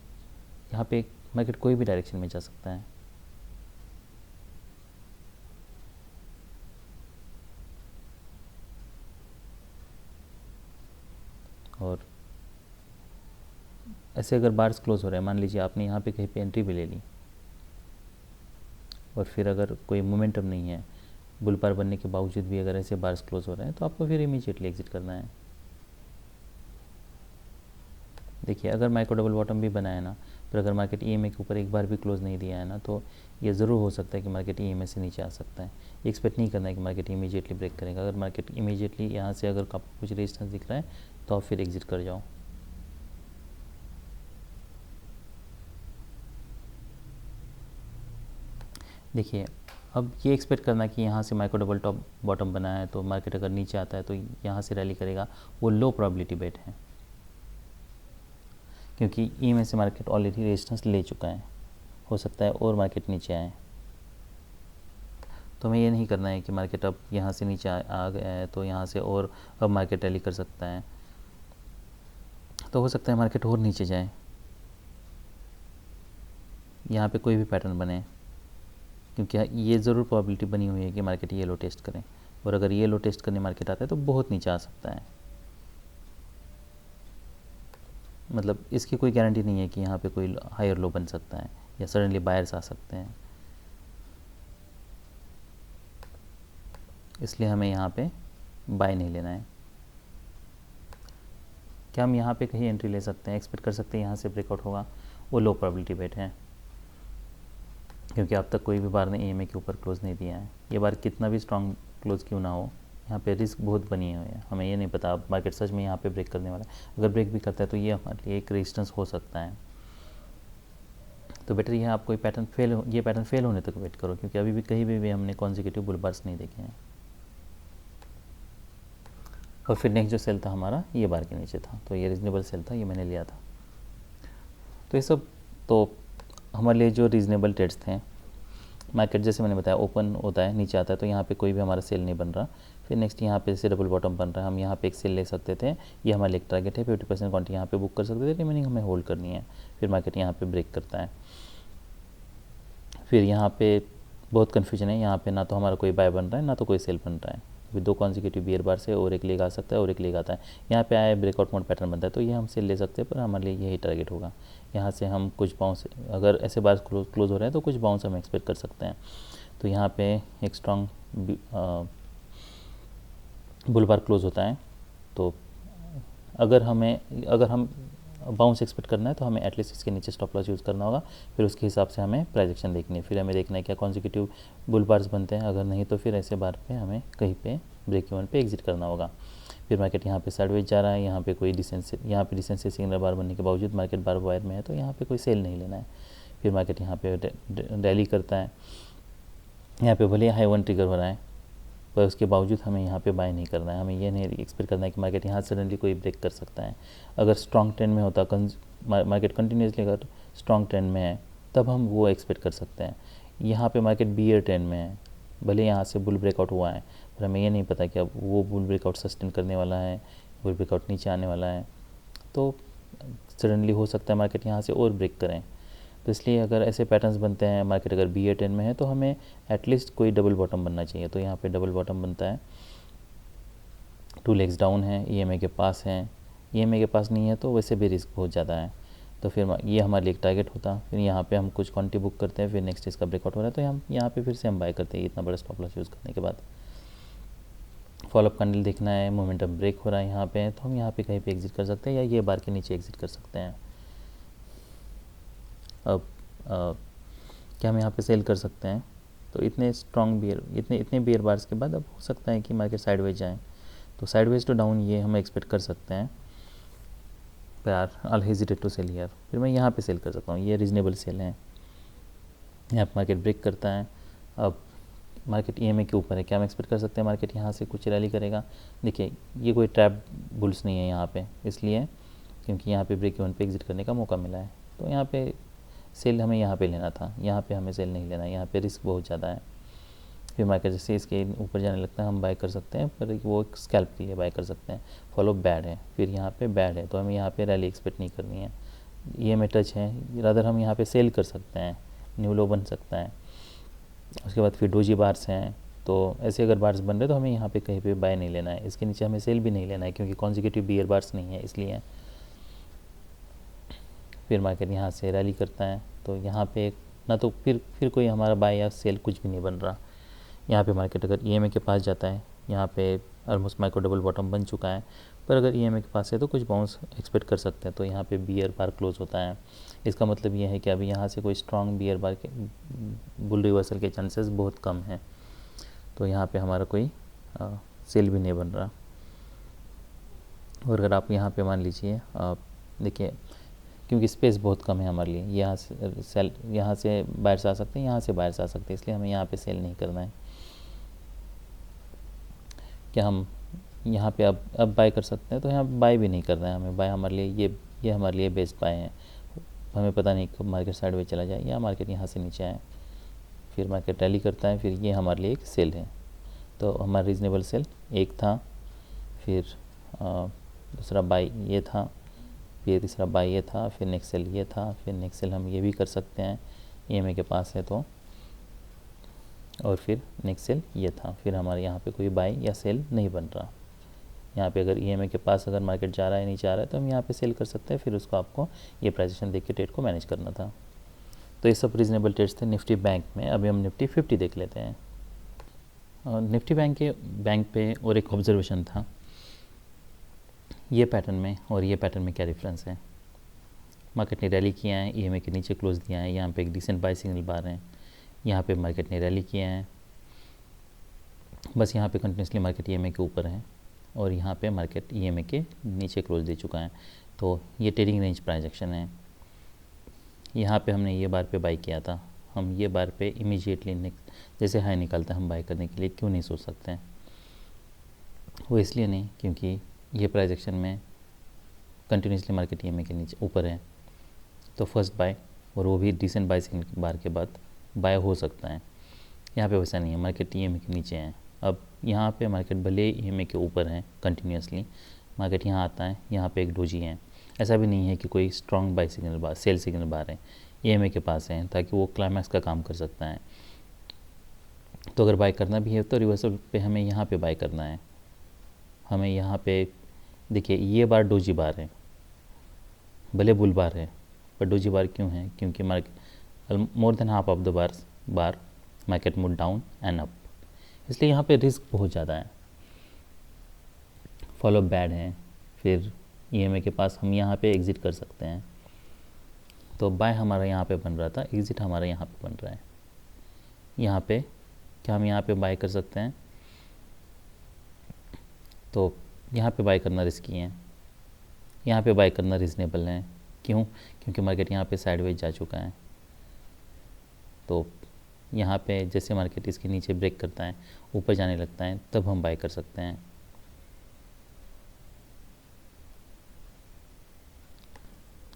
यहाँ पे मार्केट कोई भी डायरेक्शन में जा सकता है। और ऐसे अगर बार्स क्लोज हो रहे हैं, मान लीजिए आपने यहाँ पे कहीं पे एंट्री भी ले ली और फिर अगर कोई मोमेंटम नहीं है, बुल बार बनने के बावजूद भी अगर ऐसे बार्स क्लोज हो रहे हैं तो आपको फिर इमीडिएटली एग्जिट करना है। देखिए अगर माइक्रो डबल बॉटम भी बना है ना, पर अगर मार्केट ईएमए के ऊपर एक बार भी क्लोज नहीं दिया है ना, तो ये ज़रूर हो सकता है कि मार्केट ईएमए से नीचे आ सकता है। एक्सपेक्ट नहीं करना है कि मार्केट इमीडिएटली ब्रेक करेगा। अगर मार्केट इमीडिएटली यहाँ से अगर आपको कुछ रेजिस्टेंस दिख रहा है तो आप फिर एग्जिट कर जाओ। देखिए अब ये एक्सपेक्ट करना कि यहाँ से माइक्रो डबल टॉप बॉटम बना है तो मार्केट अगर नीचे आता है तो यहाँ से रैली करेगा, वो लो प्रोबेबिलिटी बेट है, क्योंकि ईएमए से मार्केट ऑलरेडी रेजिस्टेंस ले चुका है। हो सकता है और मार्केट नीचे आए, तो हमें ये नहीं करना है कि मार्केट अब यहाँ से नीचे आ गया है तो यहाँ से और अब मार्केट रैली कर सकता है। तो हो सकता है मार्केट और नीचे जाए, यहाँ पे कोई भी पैटर्न बने, क्योंकि ये ज़रूर प्रोबेबिलिटी बनी हुई है कि मार्केट ये लो टेस्ट करें, और अगर ये लो टेस्ट करने मार्केट आता है तो बहुत नीचे आ सकता है। मतलब इसकी कोई गारंटी नहीं है कि यहाँ पे कोई हायर लो बन सकता है या सडनली बायर्स आ सकते हैं, इसलिए हमें यहाँ पे बाय नहीं लेना है। क्या हम यहाँ पे कहीं एंट्री ले सकते हैं, एक्सपेक्ट कर सकते हैं यहाँ से ब्रेकआउट होगा? वो लो प्रोबेबिलिटी बेट है, क्योंकि अब तक कोई भी बार ने ईएमए के ऊपर क्लोज नहीं दिया है। ये बार कितना भी स्ट्रॉन्ग क्लोज क्यों ना हो, यहाँ पे रिस्क बहुत बनी हुई है। हमें ये नहीं पता मार्केट सच में यहाँ पे ब्रेक करने वाला है। अगर ब्रेक भी करता है तो ये हमारे लिए एक रेजिस्टेंस हो सकता है। तो बेटर ये आप कोई पैटर्न ये पैटर्न फेल होने तक वेट करो, क्योंकि अभी भी कहीं भी हमने कॉन्जिक्यूटिव बुल बार्स नहीं देखे हैं। और फिर नेक्स्ट जो सेल था हमारा ये बार के नीचे था, तो ये रीजनेबल सेल था, ये मैंने लिया था। तो ये सब तो हमारे लिए जो रीज़नेबल ट्रेड्स थे। मार्केट जैसे मैंने बताया ओपन होता है, नीचे आता है, तो यहाँ पे कोई भी हमारा सेल नहीं बन रहा। फिर नेक्स्ट यहाँ पे जैसे डबल बॉटम बन रहा है, हम यहाँ पे एक सेल ले सकते थे, ये हमारा एक टारगेट है। 50% क्वांटिटी यहाँ पे बुक कर सकते थे, रिमेनिंग हमें होल्ड करनी है। फिर मार्केट यहाँ पे ब्रेक करता है। फिर यहाँ पे बहुत कन्फ्यूजन है, यहाँ पे ना तो हमारा कोई बाय बन रहा है ना तो कोई सेल बन रहा है। अभी 2 कॉन्जिक्यूटिव बियर बार से और एक लेग आ सकता है और एक लेग आता है। यहाँ पे आया ब्रेकआउट मोड पैटर्न बनता है, तो ये हम सेल ले सकते हैं, पर हमारे लिए यही टारगेट होगा। यहाँ से हम कुछ बाउंस, अगर ऐसे बार क्लोज हो रहे हैं तो कुछ बाउंस हम एक्सपेक्ट कर सकते हैं। तो यहाँ पे एक स्ट्रॉन्ग बुल बार क्लोज होता है, तो अगर हम बाउंस एक्सपेक्ट करना है तो हमें एटलीस्ट इसके नीचे स्टॉप लॉस यूज़ करना होगा। फिर उसके हिसाब से हमें प्राइस एक्शन देखनी है। फिर हमें देखना है क्या कॉन्जिक्यूटिव बुल बार्स बनते हैं, अगर नहीं तो फिर ऐसे बार पे हमें कहीं पे ब्रेक इवन पे एग्जिट करना होगा। फिर मार्केट यहाँ पे साइडवेज जा रहा है, यहाँ पे कोई डिसेंस सिग्नल बार बनने के बावजूद मार्केट बार वायर में है, तो यहाँ पे कोई सेल नहीं लेना है। फिर मार्केट यहाँ पे रैली करता है, यहाँ पे भले हाई वन ट्रिगर हो रहा है, पर उसके बावजूद हमें यहाँ पे बाय नहीं करना है। हमें ये नहीं एक्सपेक्ट करना है कि मार्केट यहाँ सडनली कोई ब्रेक कर सकता है। अगर स्ट्रॉन्ग ट्रेंड में होता, मार्केट कंटिन्यूसली अगर स्ट्रॉन्ग ट्रेंड में है, तब हम वो एक्सपेक्ट कर सकते हैं। यहाँ पे मार्केट बियर ट्रेंड में है, भले यहाँ से बुल ब्रेकआउट हुआ है, पर हमें ये नहीं पता कि अब वो बुल ब्रेकआउट सस्टेन करने वाला है, बुल ब्रेकआउट नीचे आने वाला है, तो सडनली हो सकता है मार्केट यहाँ से और ब्रेक करें। तो इसलिए अगर ऐसे पैटर्न्स बनते हैं, मार्केट अगर बियर ट्रेंड में है, तो हमें एटलीस्ट कोई डबल बॉटम बनना चाहिए। तो यहाँ पे डबल बॉटम बनता है, 2 लेग्स डाउन है, ईएमए के पास है। ईएमए के पास नहीं है तो वैसे भी रिस्क बहुत ज़्यादा है, तो फिर ये हमारे लिए एक टारगेट होता। फिर यहाँ पे हम कुछ क्वांटिटी बुक करते हैं, फिर नेक्स्ट इसका ब्रेकआउट हो रहा है तो हम यहाँ पे फिर से हम बाय करते हैं इतना बड़ा स्टॉप लॉस यूज़ करने के बाद। फॉलोअप कैंडल देखना है, मोमेंटम ब्रेक हो रहा है यहाँ पे, तो हम यहाँ पे कहीं पे एग्जिट कर सकते हैं या ये बार के नीचे एग्जिट कर सकते हैं। अब क्या हम यहाँ पे सेल कर सकते हैं? तो इतने स्ट्रॉन्ग बियर, इतने बियर बार्स के बाद अब हो सकता है कि मार्केट साइडवेज जाए, तो साइडवेज टू डाउन ये हम एक्सपेक्ट कर सकते हैं। पर यार आई हेजिटेट टू सेल हियर, फिर मैं यहाँ पे सेल कर सकता हूँ, ये रीजनेबल सेल है। यहाँ पर मार्केट ब्रेक करता है, अब मार्केट ईएमए के ऊपर है, क्या हम एक्सपेक्ट कर सकते हैं मार्केट यहाँ से कुछ रैली करेगा? देखिए ये कोई ट्रैप बुल्स नहीं है यहाँ पे, इसलिए क्योंकि यहाँ पे ब्रेक इवन पे एग्जिट करने का मौका मिला है, तो यहाँ पे सेल हमें यहाँ पे लेना था, यहाँ पे हमें सेल नहीं लेना है, यहाँ पे रिस्क बहुत ज़्यादा है। फिर मार्केट जैसे इसके ऊपर जाने लगता है हम बाय कर सकते हैं, पर वो स्कैल्प के लिए बाय कर सकते हैं। फॉलो बैड है, फिर यहाँ पे बैड है, तो हमें यहाँ पे रैली एक्सपेक्ट नहीं करनी है। ये में टच है, रादर हम यहाँ पे सेल कर सकते हैं, न्यू लो बन सकता है। उसके बाद फिर डोजी बार्स हैं, तो ऐसे अगर बार्स बन रहे तो हमें यहाँ पे कहीं पे बाय नहीं लेना है। इसके नीचे हमें सेल भी नहीं लेना है, क्योंकि कॉन्जिक्यूटिव बियर बार्स नहीं है इसलिए। फिर मार्केट यहाँ से रैली करता है, तो यहाँ पे ना तो फिर कोई हमारा बाय या सेल कुछ भी नहीं बन रहा। यहाँ पे मार्केट अगर EMA के पास जाता है, यहाँ पे ऑलमोस्ट माइक्रो डबल बॉटम बन चुका है, पर अगर EMA के पास है तो कुछ बाउंस एक्सपेक्ट कर सकते हैं। तो यहाँ पे बियर बार क्लोज होता है। इसका मतलब ये है कि अभी यहाँ से कोई स्ट्रॉन्ग बियर बार के बुल रिवर्सल के चांसेस बहुत कम हैं। तो यहाँ पे हमारा कोई सेल भी नहीं बन रहा। और अगर आप यहाँ पे मान लीजिए देखिए, क्योंकि स्पेस बहुत कम है हमारे लिए, यहाँ से सेल, यहाँ से बाहर से आ सकते हैं, यहाँ से बाहर से आ सकते हैं, इसलिए हमें यहाँ पे सेल नहीं करना है। क्या हम यहाँ पे अब बाय कर सकते हैं? तो यहाँ बाय भी नहीं करना है हमें। बाय हमारे लिए ये हमारे लिए बेस्ट बाय है। हमें पता नहीं कब मार्केट साइडवेज चला जाए या मार्केट यहाँ से नीचे आए, फिर मार्केट रैली करता है, फिर ये हमारे लिए एक सेल है। तो हमारा रीजनेबल सेल एक था, फिर दूसरा बाय ये था, फिर तीसरा बाय ये था, फिर नेक्स्ट सेल ये था, फिर नेक्स्ट सेल हम ये भी कर सकते हैं EMA के पास है तो, और फिर नेक्स्ट सेल ये था। फिर हमारे यहाँ पे कोई बाय या सेल नहीं बन रहा। यहाँ पे अगर EMA के पास अगर मार्केट जा रहा है नीचे आ रहा है तो हम यहाँ पे सेल कर सकते हैं, फिर उसको आपको ये प्राइजेशन देख के ट्रेड को मैनेज करना था। तो ये सब रीजनेबल ट्रेड्स थे निफ्टी बैंक में। अभी हम निफ्टी 50 देख लेते हैं। निफ्टी बैंक पे और एक ऑब्जर्वेशन था, ये पैटर्न में और ये पैटर्न में क्या डिफरेंस है। मार्केट ने रैली किया है, EMA के नीचे क्लोज दिया है, यहाँ पे एक डिसेंट बाय सिग्नल बार है। यहाँ पे मार्केट ने रैली किया है, बस यहाँ पे कंटिन्यूसली मार्केट EMA के ऊपर है, और यहाँ पे मार्केट EMA के नीचे क्लोज दे चुका है। तो ये ट्रेडिंग रेंज प्राइजेक्शन है। यहाँ पे हमने ये बार पे बाय किया था, हम ये बार पे इमीडिएटली जैसे हाई निकालते हैं हम बाय करने के लिए क्यों नहीं सोच सकते हैं? वो इसलिए नहीं क्योंकि ये प्राइजेक्शन में कंटिन्यूसली मार्केट EMA के नीचे ऊपर है, तो फर्स्ट बाय, और वो भी डिसेंट बाय सिग्नल बार के बाद बाय हो सकता है। यहाँ पे वैसा नहीं है, मार्केट EMA के नीचे है। अब यहाँ पे मार्केट भले EMA के ऊपर है कंटिन्यूसली, मार्केट यहाँ आता है, यहाँ पे एक डोजी है। ऐसा भी नहीं है कि कोई स्ट्रॉन्ग बाय सिग्नल बार, सेल सिग्नल बार है EMA के पास है, ताकि वो क्लाइमैक्स का काम कर सकता है। तो अगर बाय करना भी है तो रिवर्सल पे हमें यहाँ पे बाय करना है। हमें यहाँ पे देखिए, ये बार डोजी बार है, भले बुल बार है, पर डोजी बार क्यों है? क्योंकि market more than half of the bar market move down and up, इसलिए यहाँ पे रिस्क बहुत ज़्यादा है। फॉलो बैड है, फिर EMA के पास हम यहाँ पे एग्ज़िट कर सकते हैं। तो बाय हमारा यहाँ पे बन रहा था, एग्ज़िट हमारा यहाँ पे बन रहा है। यहाँ पे क्या हम यहाँ पे बाय कर सकते हैं? तो यहाँ पे बाय करना रिस्की है, यहाँ पे बाय करना रीज़नेबल है। क्यों? क्योंकि मार्केट यहाँ पे साइडवेज जा चुका है। तो यहाँ पे जैसे मार्केट इसके नीचे ब्रेक करता है, ऊपर जाने लगता है, तब हम बाय कर सकते हैं।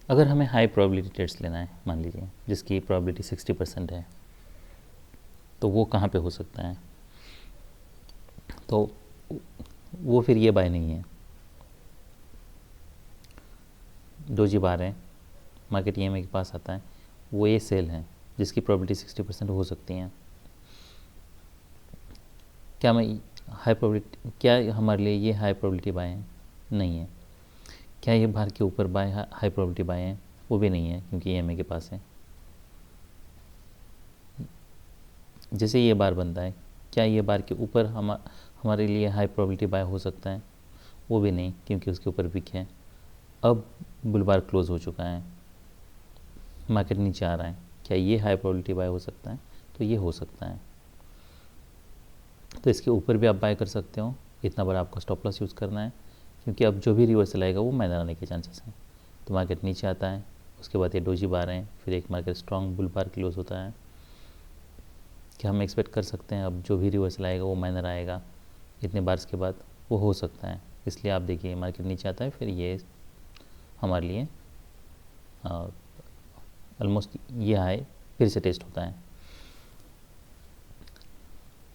अगर हमें हाई प्रोबेबिलिटी ट्रेड्स लेना है, मान लीजिए जिसकी प्रोबेबिलिटी 60% है, तो वो कहाँ पे हो सकता है? तो वो फिर ये बाय नहीं है, डोजी बार है, मार्केट EMA के पास आता है, वो ये सेल है जिसकी प्रोबेबिलिटी 60% हो सकती है। क्या मैं हाई प्रोबेबिलिटी, क्या हमारे लिए ये हाई प्रोबेबिलिटी बाय है? नहीं है। क्या ये बार के ऊपर बाय हाई प्रोबेबिलिटी बाय है? वो भी नहीं है, क्योंकि EMA के पास है। जैसे ये बार बनता है, क्या ये बार के ऊपर हमारे लिए हाई प्रोबेबिलिटी बाय हो सकता है? वो भी नहीं, क्योंकि उसके ऊपर विक है। अब बुल बार क्लोज हो चुका है, मार्केट नीचे आ रहा है, क्या ये हाई प्रोबेबिलिटी बाय हो सकता है? तो ये हो सकता है। तो इसके ऊपर भी आप बाय कर सकते हो, इतना बड़ा आपको स्टॉप लॉस यूज़ करना है, क्योंकि अब जो भी रिवर्सल आएगा वो माइनर आने के चांसेस हैं। तो मार्केट नीचे आता है, उसके बाद ये डोजी बार हैं, फिर एक मार्केट स्ट्रॉन्ग बुल बार क्लोज होता है। क्या हम एक्सपेक्ट कर सकते हैं अब जो भी रिवर्सल आएगा वो माइनर आएगा इतने बार्स के बाद? वो हो सकता है। इसलिए आप देखिए, मार्केट नीचे आता है, फिर ये हमारे लिए ऑलमोस्ट ये हाई फिर से टेस्ट होता है।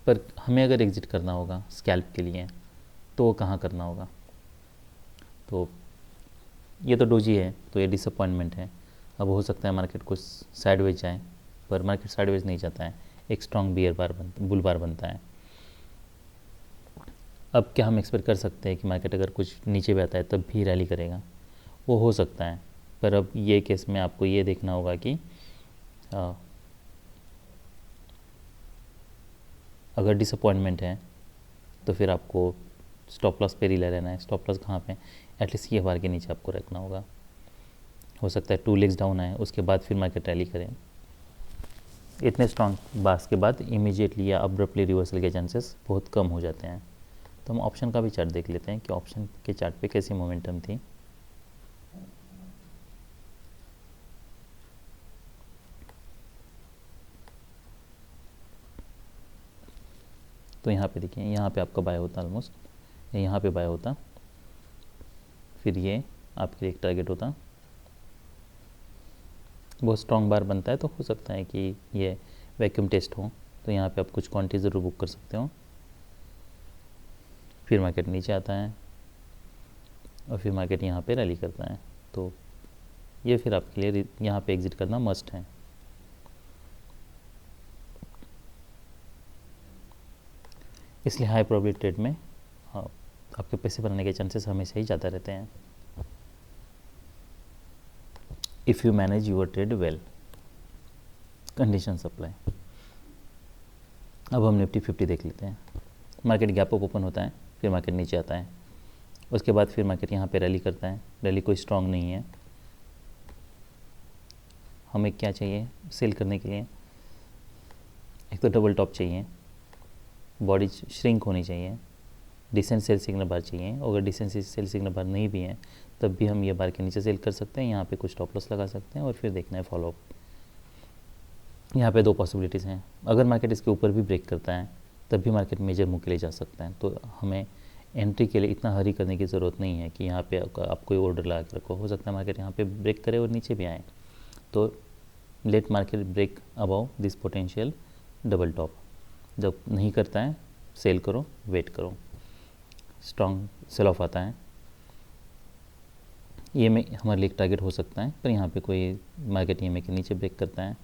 पर हमें अगर एग्ज़िट करना होगा स्कैल्प के लिए, तो वो कहाँ करना होगा? तो ये तो डोजी है, तो ये डिसअपॉइंटमेंट है। अब हो सकता है मार्केट कुछ साइडवेज जाए, पर मार्केट साइडवेज नहीं जाता है, एक स्ट्रॉन्ग बुल बार बनता है। अब क्या हम एक्सपेक्ट कर सकते हैं कि मार्केट अगर कुछ नीचे भी आता है तब भी रैली करेगा? वो हो सकता है, पर अब ये केस में आपको ये देखना होगा कि अगर डिसअपॉइंटमेंट है तो फिर आपको स्टॉप लॉस पे रिले रहना है। स्टॉप लॉस कहाँ पे? एटलीस्ट ये बार के नीचे आपको रखना होगा। हो सकता है 2 लेग्स डाउन आए, उसके बाद फिर मार्केट रैली करें। इतने स्ट्रॉन्ग बार्स के बाद इमीडिएटली या अब्रप्टली रिवर्सल के चांसेस बहुत कम हो जाते हैं। तो हम ऑप्शन का भी चार्ट देख लेते हैं कि ऑप्शन के चार्ट पे कैसी मोमेंटम थी। तो यहाँ पे देखिए, यहाँ पे आपका बाय होता ऑलमोस्ट, यहाँ पे बाय होता, फिर ये आपके लिए एक टारगेट होता। बहुत स्ट्रॉन्ग बार बनता है तो हो सकता है कि ये वैक्यूम टेस्ट हो, तो यहाँ पे आप कुछ क्वांटिटी ज़रूर बुक कर सकते हो। फिर मार्केट नीचे आता है और फिर मार्केट यहाँ पे रैली करता है, तो ये फिर आपके लिए यहाँ पे एग्ज़िट करना मस्ट है। इसलिए हाई प्रोबेबिलिटी ट्रेड में आपके पैसे बनाने के चांसेस हमेशा ही ज़्यादा रहते हैं, if you manage your trade well. Condition apply. अब हम निफ्टी 50 देख लेते हैं। मार्केट गैप अप ओपन होता है, फिर मार्केट नीचे आता है, उसके बाद फिर मार्केट यहाँ पे रैली करता है। रैली कोई स्ट्रॉन्ग नहीं है। हमें क्या चाहिए सेल करने के लिए? एक तो डबल टॉप चाहिए, बॉडी श्रिंक होनी चाहिए, डिसेंट सेल सिग्नल बार चाहिए। अगर डिसेंट सेल सिग्नल बार नहीं भी है तब भी हम ये बार के नीचे सेल कर सकते हैं। यहाँ पे कुछ स्टॉप लॉस लगा सकते हैं और फिर देखना है फॉलोअप। यहाँ पे 2 पॉसिबिलिटीज़ हैं। अगर मार्केट इसके ऊपर भी ब्रेक करता है तब भी मार्केट मेजर मूव के लिए जा सकता है। तो हमें एंट्री के लिए इतना हरी करने की ज़रूरत नहीं है कि यहाँ पे आप कोई ऑर्डर लगा के रखो। हो सकता है मार्केट यहाँ पे ब्रेक करे और नीचे भी आए, तो let market break above this potential double top. जब नहीं करता है सेल करो, वेट करो। स्ट्रॉन्ग सेल ऑफ आता है, ये में हमारे लिए एक टारगेट हो सकता है, पर यहाँ पे कोई मार्केट EMA के नीचे ब्रेक करता है।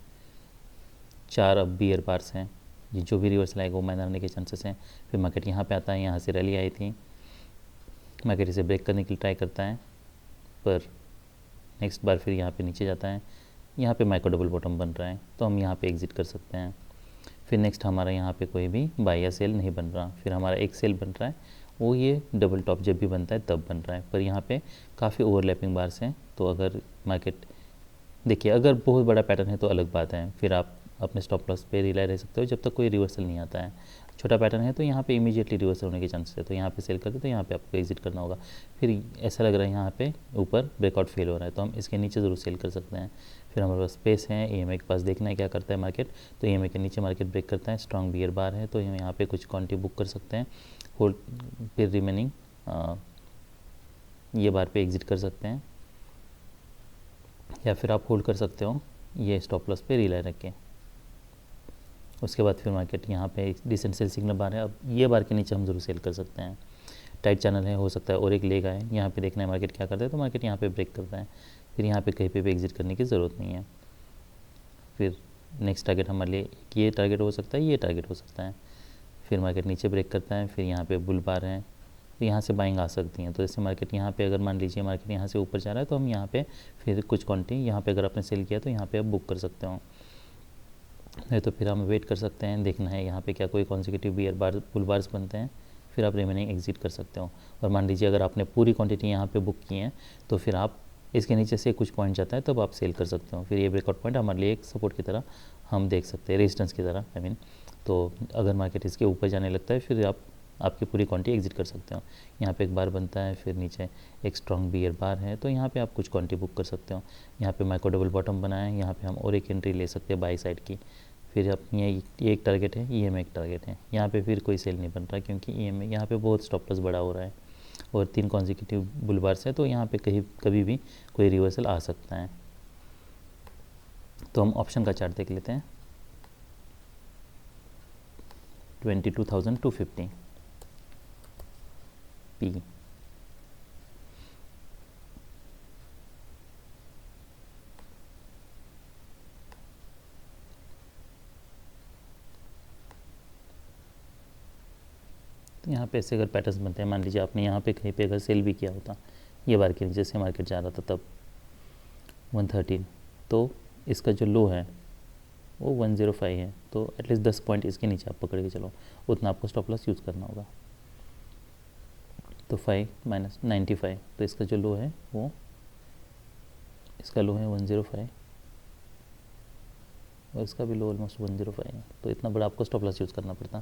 4 अब बियर बार्स हैं, ये जो भी रिवर्सल आएगा वो माइनर आने के चांसेस हैं। फिर मार्केट यहाँ पे आता है, यहाँ से रैली आई थी, मार्केट इसे ब्रेक करने के लिए ट्राई करता है, पर नेक्स्ट बार फिर यहाँ पे नीचे जाता है। यहाँ पे माइक्रो डबल बॉटम बन रहा है, तो हम यहाँ पे एग्जिट कर सकते हैं। फिर नेक्स्ट हमारा यहाँ पे कोई भी बाय या सेल नहीं बन रहा, फिर हमारा एक सेल बन रहा है, वो ये डबल टॉप जब भी बनता है तब बन रहा है। पर यहाँ पे काफ़ी ओवरलैपिंग बार्स हैं, तो अगर मार्केट देखिए अगर बहुत बड़ा पैटर्न है तो अलग बात है, फिर आप अपने स्टॉप लॉस पे रिलाई रह सकते हो जब तक कोई रिवर्सल नहीं आता है। छोटा पैटर्न है तो यहाँ पे इमीडिएटली रिवर्सल होने के चांसेस है, तो यहाँ पे सेल करते तो यहाँ पे आपको एग्जिट करना होगा। फिर ऐसा लग रहा है यहाँ पे ऊपर ब्रेकआउट फेल हो रहा है, तो हम इसके नीचे ज़रूर सेल कर सकते हैं। फिर हमारे पास स्पेस है, EMA के पास देखना है क्या करता है मार्केट। तो EMA के नीचे मार्केट ब्रेक करता है, स्ट्रॉन्ग बियर बार है, तो हम यहाँ पे कुछ क्वांटिटी बुक कर सकते हैं। होल्ड फिर रिमेनिंग ये बार पे एग्जिट कर सकते हैं, या फिर आप होल्ड कर सकते हो ये स्टॉप लॉस पे रिलाई रख के। उसके बाद फिर मार्केट यहाँ पे डिसेंट सेल सिग्नल बार है, अब ये बार के नीचे हम जरूर सेल कर सकते हैं। टाइट चैनल है, हो सकता है और एक लेग आए, यहाँ पे देखना है मार्केट क्या करता है। तो मार्केट यहाँ पे ब्रेक करता है, फिर यहाँ पे कहीं पे भी एग्जिट करने की ज़रूरत नहीं है। फिर नेक्स्ट टारगेट हमारे लिए ये टारगेट हो सकता है, ये टारगेट हो सकता है। फिर मार्केट नीचे ब्रेक करता है, फिर यहाँ पे बुल बार है, तो यहाँ से बाइंग आ सकती हैं। तो जैसे मार्केट यहाँ पे अगर मान लीजिए मार्केट यहाँ से ऊपर जा रहा है तो हम यहाँ पे फिर कुछ क्वांटिटी यहाँ पे अगर आपने सेल किया तो यहाँ पे आप बुक कर सकते हो, नहीं तो फिर हम वेट कर सकते हैं। देखना है यहाँ पे क्या कोई consecutive bear bar bull bars बनते हैं, फिर आप रिमेनिंग एग्जिट कर सकते हो। और मान लीजिए अगर आपने पूरी क्वांटिटी यहाँ पे बुक की है तो फिर आप इसके नीचे से कुछ पॉइंट जाता है तब आप सेल कर सकते हो। फिर ये ब्रेकआउट पॉइंट हमारे लिए एक सपोर्ट की तरह हम देख सकते हैं, रेजिस्टेंस की तरह आई मीन। तो अगर मार्केट इसके ऊपर जाने लगता है फिर आपकी पूरी क्वांटिटी एग्जिट कर सकते हो। यहाँ पे एक बार बनता है, फिर नीचे एक स्ट्रॉन्ग बियर बार है, तो यहाँ पे आप कुछ क्वांटिटी बुक कर सकते हो। यहाँ पे माइक्रो डबल बॉटम बना है, यहाँ पे हम और एक एंट्री ले सकते हैं बाई साइड की। फिर अपनी ये एक टारगेट है, EMA एक टारगेट है। यहाँ पे फिर कोई सेल नहीं बन रहा क्योंकि EMA यहाँ पे बहुत स्टॉप लॉस बड़ा हो रहा है और 3 कॉन्सिक्यूटिव बुल बार्स है, तो यहाँ पे कभी भी कोई रिवर्सल आ सकता है। तो हम ऑप्शन का चार्ट देख लेते हैं। 22,250 P। तो यहाँ पे ऐसे अगर पैटर्न्स बनते हैं, मान लीजिए आपने यहाँ पे कहीं पे अगर सेल भी किया होता, ये बार के नीचे से मार्केट जा रहा था तब, 113, तो इसका जो लो है वो 105 है, तो एटलीस्ट 10 पॉइंट इसके नीचे आप पकड़ के चलो, उतना आपको स्टॉप लॉस यूज़ करना होगा। तो 5 माइनस 95, तो इसका जो लो है वो, इसका लो है 105 और इसका भी लो ऑलमोस्ट 105 है, तो इतना बड़ा आपको स्टॉप लॉस यूज़ करना पड़ता।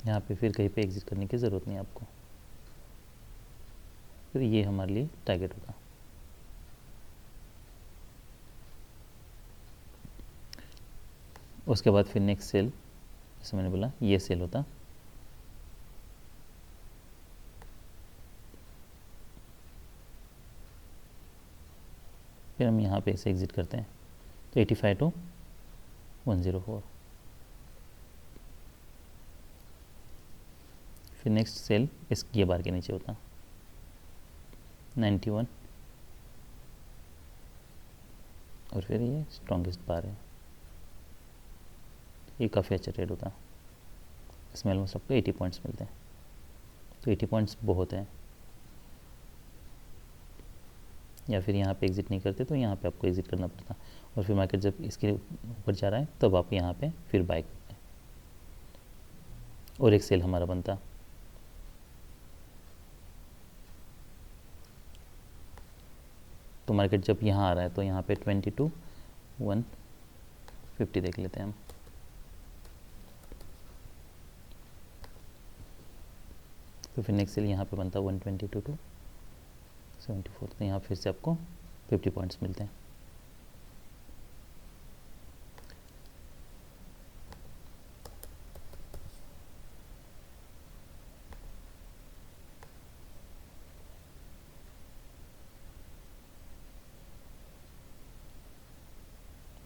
यहाँ पे फिर कहीं पे एग्जिट करने की ज़रूरत नहीं आपको, फिर ये हमारे लिए टारगेट होगा। उसके बाद फिर नेक्स्ट सेल, जैसे मैंने बोला ये सेल होता, फिर हम यहाँ पे इसे एग्जिट करते हैं, तो 85 टू 104। फिर नेक्स्ट सेल इस ये बार के नीचे होता 91, और फिर ये स्ट्रॉन्गेस्ट बार है, ये काफ़ी अच्छा ट्रेड होता, इसमें ऑलमोस्ट आपको 80 पॉइंट्स मिलते हैं, तो 80 पॉइंट्स बहुत हैं। या फिर यहाँ पे एग्जिट नहीं करते तो यहाँ पे आपको एग्जिट करना पड़ता, और फिर मार्केट जब इसके ऊपर जा रहा है तब आप यहाँ पे फिर बाय करते हैं, और एक सेल हमारा बनता। तो मार्केट जब यहाँ आ रहा है तो यहाँ पे 22 150 देख लेते हैं हम। तो फिर नेक्स्ट सेल यहाँ पे बनता 122 टू 74, तो यहाँ फिर से आपको 50 पॉइंट्स मिलते हैं।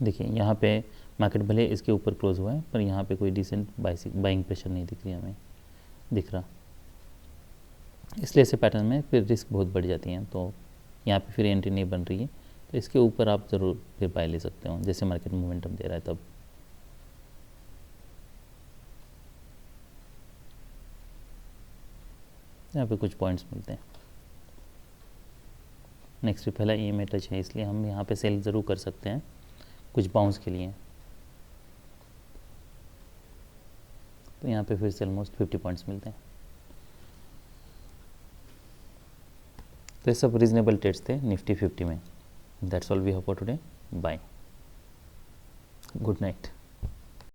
देखिए यहाँ पे मार्केट भले इसके ऊपर क्लोज हुआ है, पर यहाँ पे कोई डिसेंट बाइंग प्रेशर नहीं दिख रही हमें, दिख रहा, इसलिए ऐसे पैटर्न में फिर रिस्क बहुत बढ़ जाती हैं, तो यहाँ पे फिर एंट्री नहीं बन रही है, तो इसके ऊपर आप ज़रूर फिर बाय ले सकते हो जैसे मार्केट मोमेंटम दे रहा है तब। यहाँ पे कुछ पॉइंट्स मिलते हैं। नेक्स्ट भी पहला EMA टच है, इसलिए हम यहाँ पे सेल ज़रूर कर सकते हैं कुछ बाउंस के लिए, तो यहाँ पे फिर से ऑलमोस्ट 50 पॉइंट्स मिलते हैं। तो ये सब रीजनेबल ट्रेड्स थे निफ्टी 50 में। That's all we have for today, bye, good night.